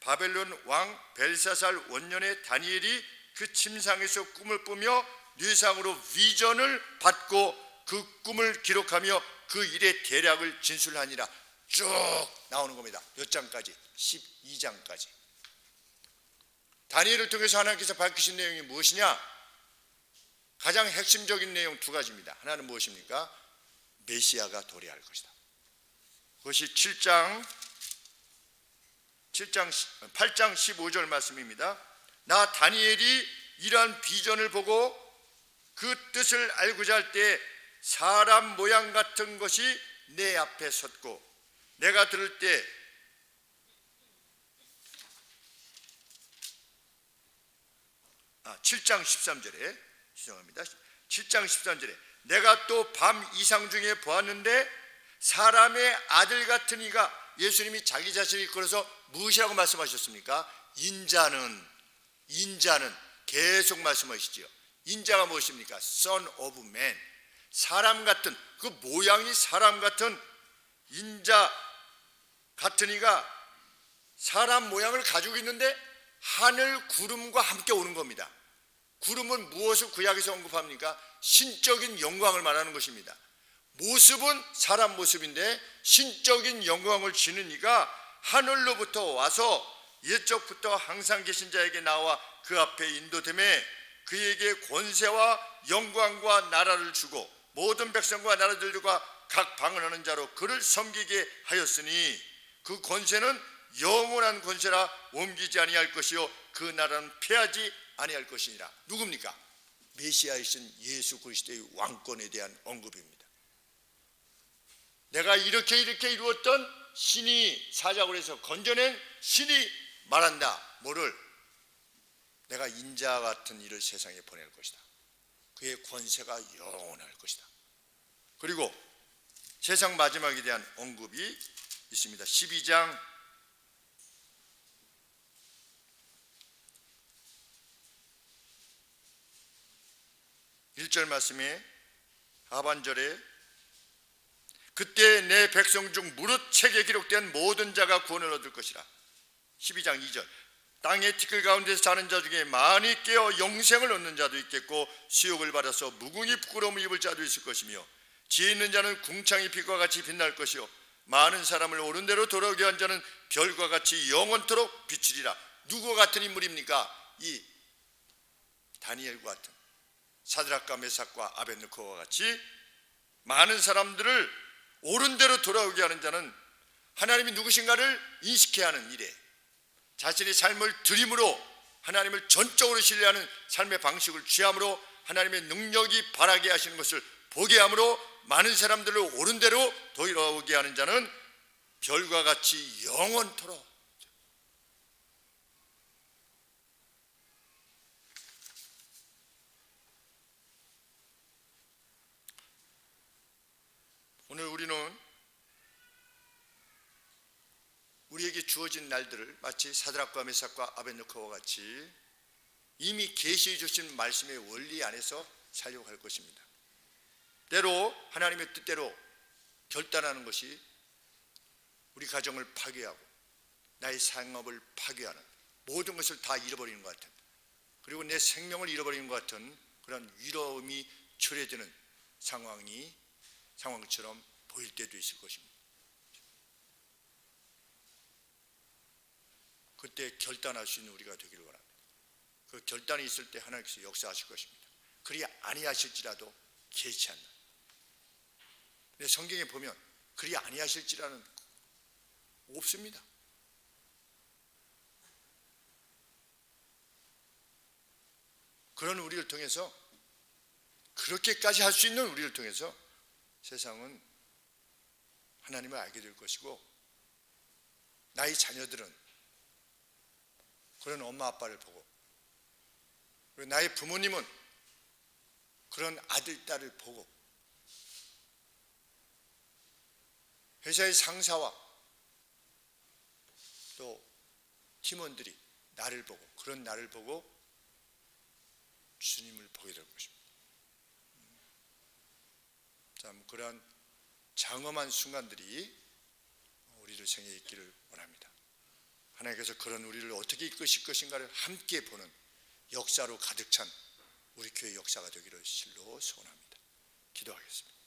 바벨론 왕 벨사살 원년에 다니엘이 그 침상에서 꿈을 꾸며 뇌상으로 비전을 받고 그 꿈을 기록하며 그 일의 대략을 진술하니라. 쭉 나오는 겁니다. 몇 장까지? 12장까지. 다니엘을 통해서 하나님께서 밝히신 내용이 무엇이냐? 가장 핵심적인 내용 두 가지입니다. 하나는 무엇입니까? 메시아가 도래할 것이다. 그것이 8장 15절 말씀입니다. 나 다니엘이 이러한 비전을 보고 그 뜻을 알고자 할 때 사람 모양 같은 것이 내 앞에 섰고 내가 들을 때 아, 7장 13절에 죄송합니다. 7장 13절에 내가 또 밤 이상 중에 보았는데 사람의 아들 같은 이가, 예수님이 자기 자신을 이끌어서 무엇이라고 말씀하셨습니까? 인자는 계속 말씀하시죠. 인자가 무엇입니까? Son of Man, 사람 같은, 그 모양이 사람 같은 인자 같은 이가 사람 모양을 가지고 있는데 하늘 구름과 함께 오는 겁니다. 구름은 무엇을 구약에서 언급합니까? 신적인 영광을 말하는 것입니다. 모습은 사람 모습인데 신적인 영광을 지는 이가 하늘로부터 와서 옛적부터 항상 계신 자에게 나와 그 앞에 인도됨에 그에게 권세와 영광과 나라를 주고 모든 백성과 나라들과 각 방언하는 자로 그를 섬기게 하였으니 그 권세는 영원한 권세라 옮기지 아니할 것이요 그 나라는 패하지 아니할 것이니라. 누굽니까? 메시아이신 예수 그리스도의 왕권에 대한 언급입니다. 내가 이렇게 이루었던 신이 사자굴 에서 건져낸 신이 말한다. 뭐를? 내가 인자 같은 이를 세상에 보낼 것이다. 그의 권세가 영원할 것이다. 그리고 세상 마지막에 대한 언급이 있습니다. 12장 1절 말씀에 하반절에 그때 내 백성 중 무릇 책에 기록된 모든 자가 구원을 얻을 것이라. 12장 2절 땅의 티끌 가운데서 사는 자 중에 많이 깨어 영생을 얻는 자도 있겠고 수욕을 받아서 무궁히 부끄러움을 입을 자도 있을 것이며 지혜 있는 자는 궁창이 빛과 같이 빛날 것이요 많은 사람을 옳은 대로 돌아오게 한 자는 별과 같이 영원토록 비추리라. 누구 같은 인물입니까? 이 다니엘과 같은, 사드락과 메삭과 아벳느고와 같이 많은 사람들을 옳은 대로 돌아오게 하는 자는 하나님이 누구신가를 인식해야 하는 일에 자신의 삶을 드림으로 하나님을 전적으로 신뢰하는 삶의 방식을 취함으로 하나님의 능력이 발하게 하시는 것을 보게 함으로 많은 사람들을 옳은 대로 돌아오게 하는 자는 별과 같이 영원토록. 오늘 우리는 우리에게 주어진 날들을 마치 사드락과 메삭과 아벳느고와 같이 이미 계시해 주신 말씀의 원리 안에서 살려고 할 것입니다. 때로 하나님의 뜻대로 결단하는 것이 우리 가정을 파괴하고 나의 상업을 파괴하는, 모든 것을 다 잃어버리는 것 같은, 그리고 내 생명을 잃어버리는 것 같은 그런 위로움이 초래되는 상황처럼 보일 때도 있을 것입니다. 그때 결단할 수 있는 우리가 되기를 원합니다. 그 결단이 있을 때 하나님께서 역사하실 것입니다. 그리 아니하실지라도 개의치 않는. 근데 성경에 보면 그리 아니하실지라는 없습니다. 그런 우리를 통해서, 그렇게까지 할 수 있는 우리를 통해서 세상은 하나님을 알게 될 것이고, 나의 자녀들은 그런 엄마 아빠를 보고, 그리고 나의 부모님은 그런 아들 딸을 보고, 회사의 상사와 또 팀원들이 나를 보고, 그런 나를 보고 주님을 보게 될 것입니다. 참 그러한 장엄한 순간들이 우리들 생에 있기를 원합니다. 하나님께서 그런 우리를 어떻게 이끄실 것인가를 함께 보는 역사로 가득 찬 우리 교회 역사가 되기를 실로 소원합니다. 기도하겠습니다.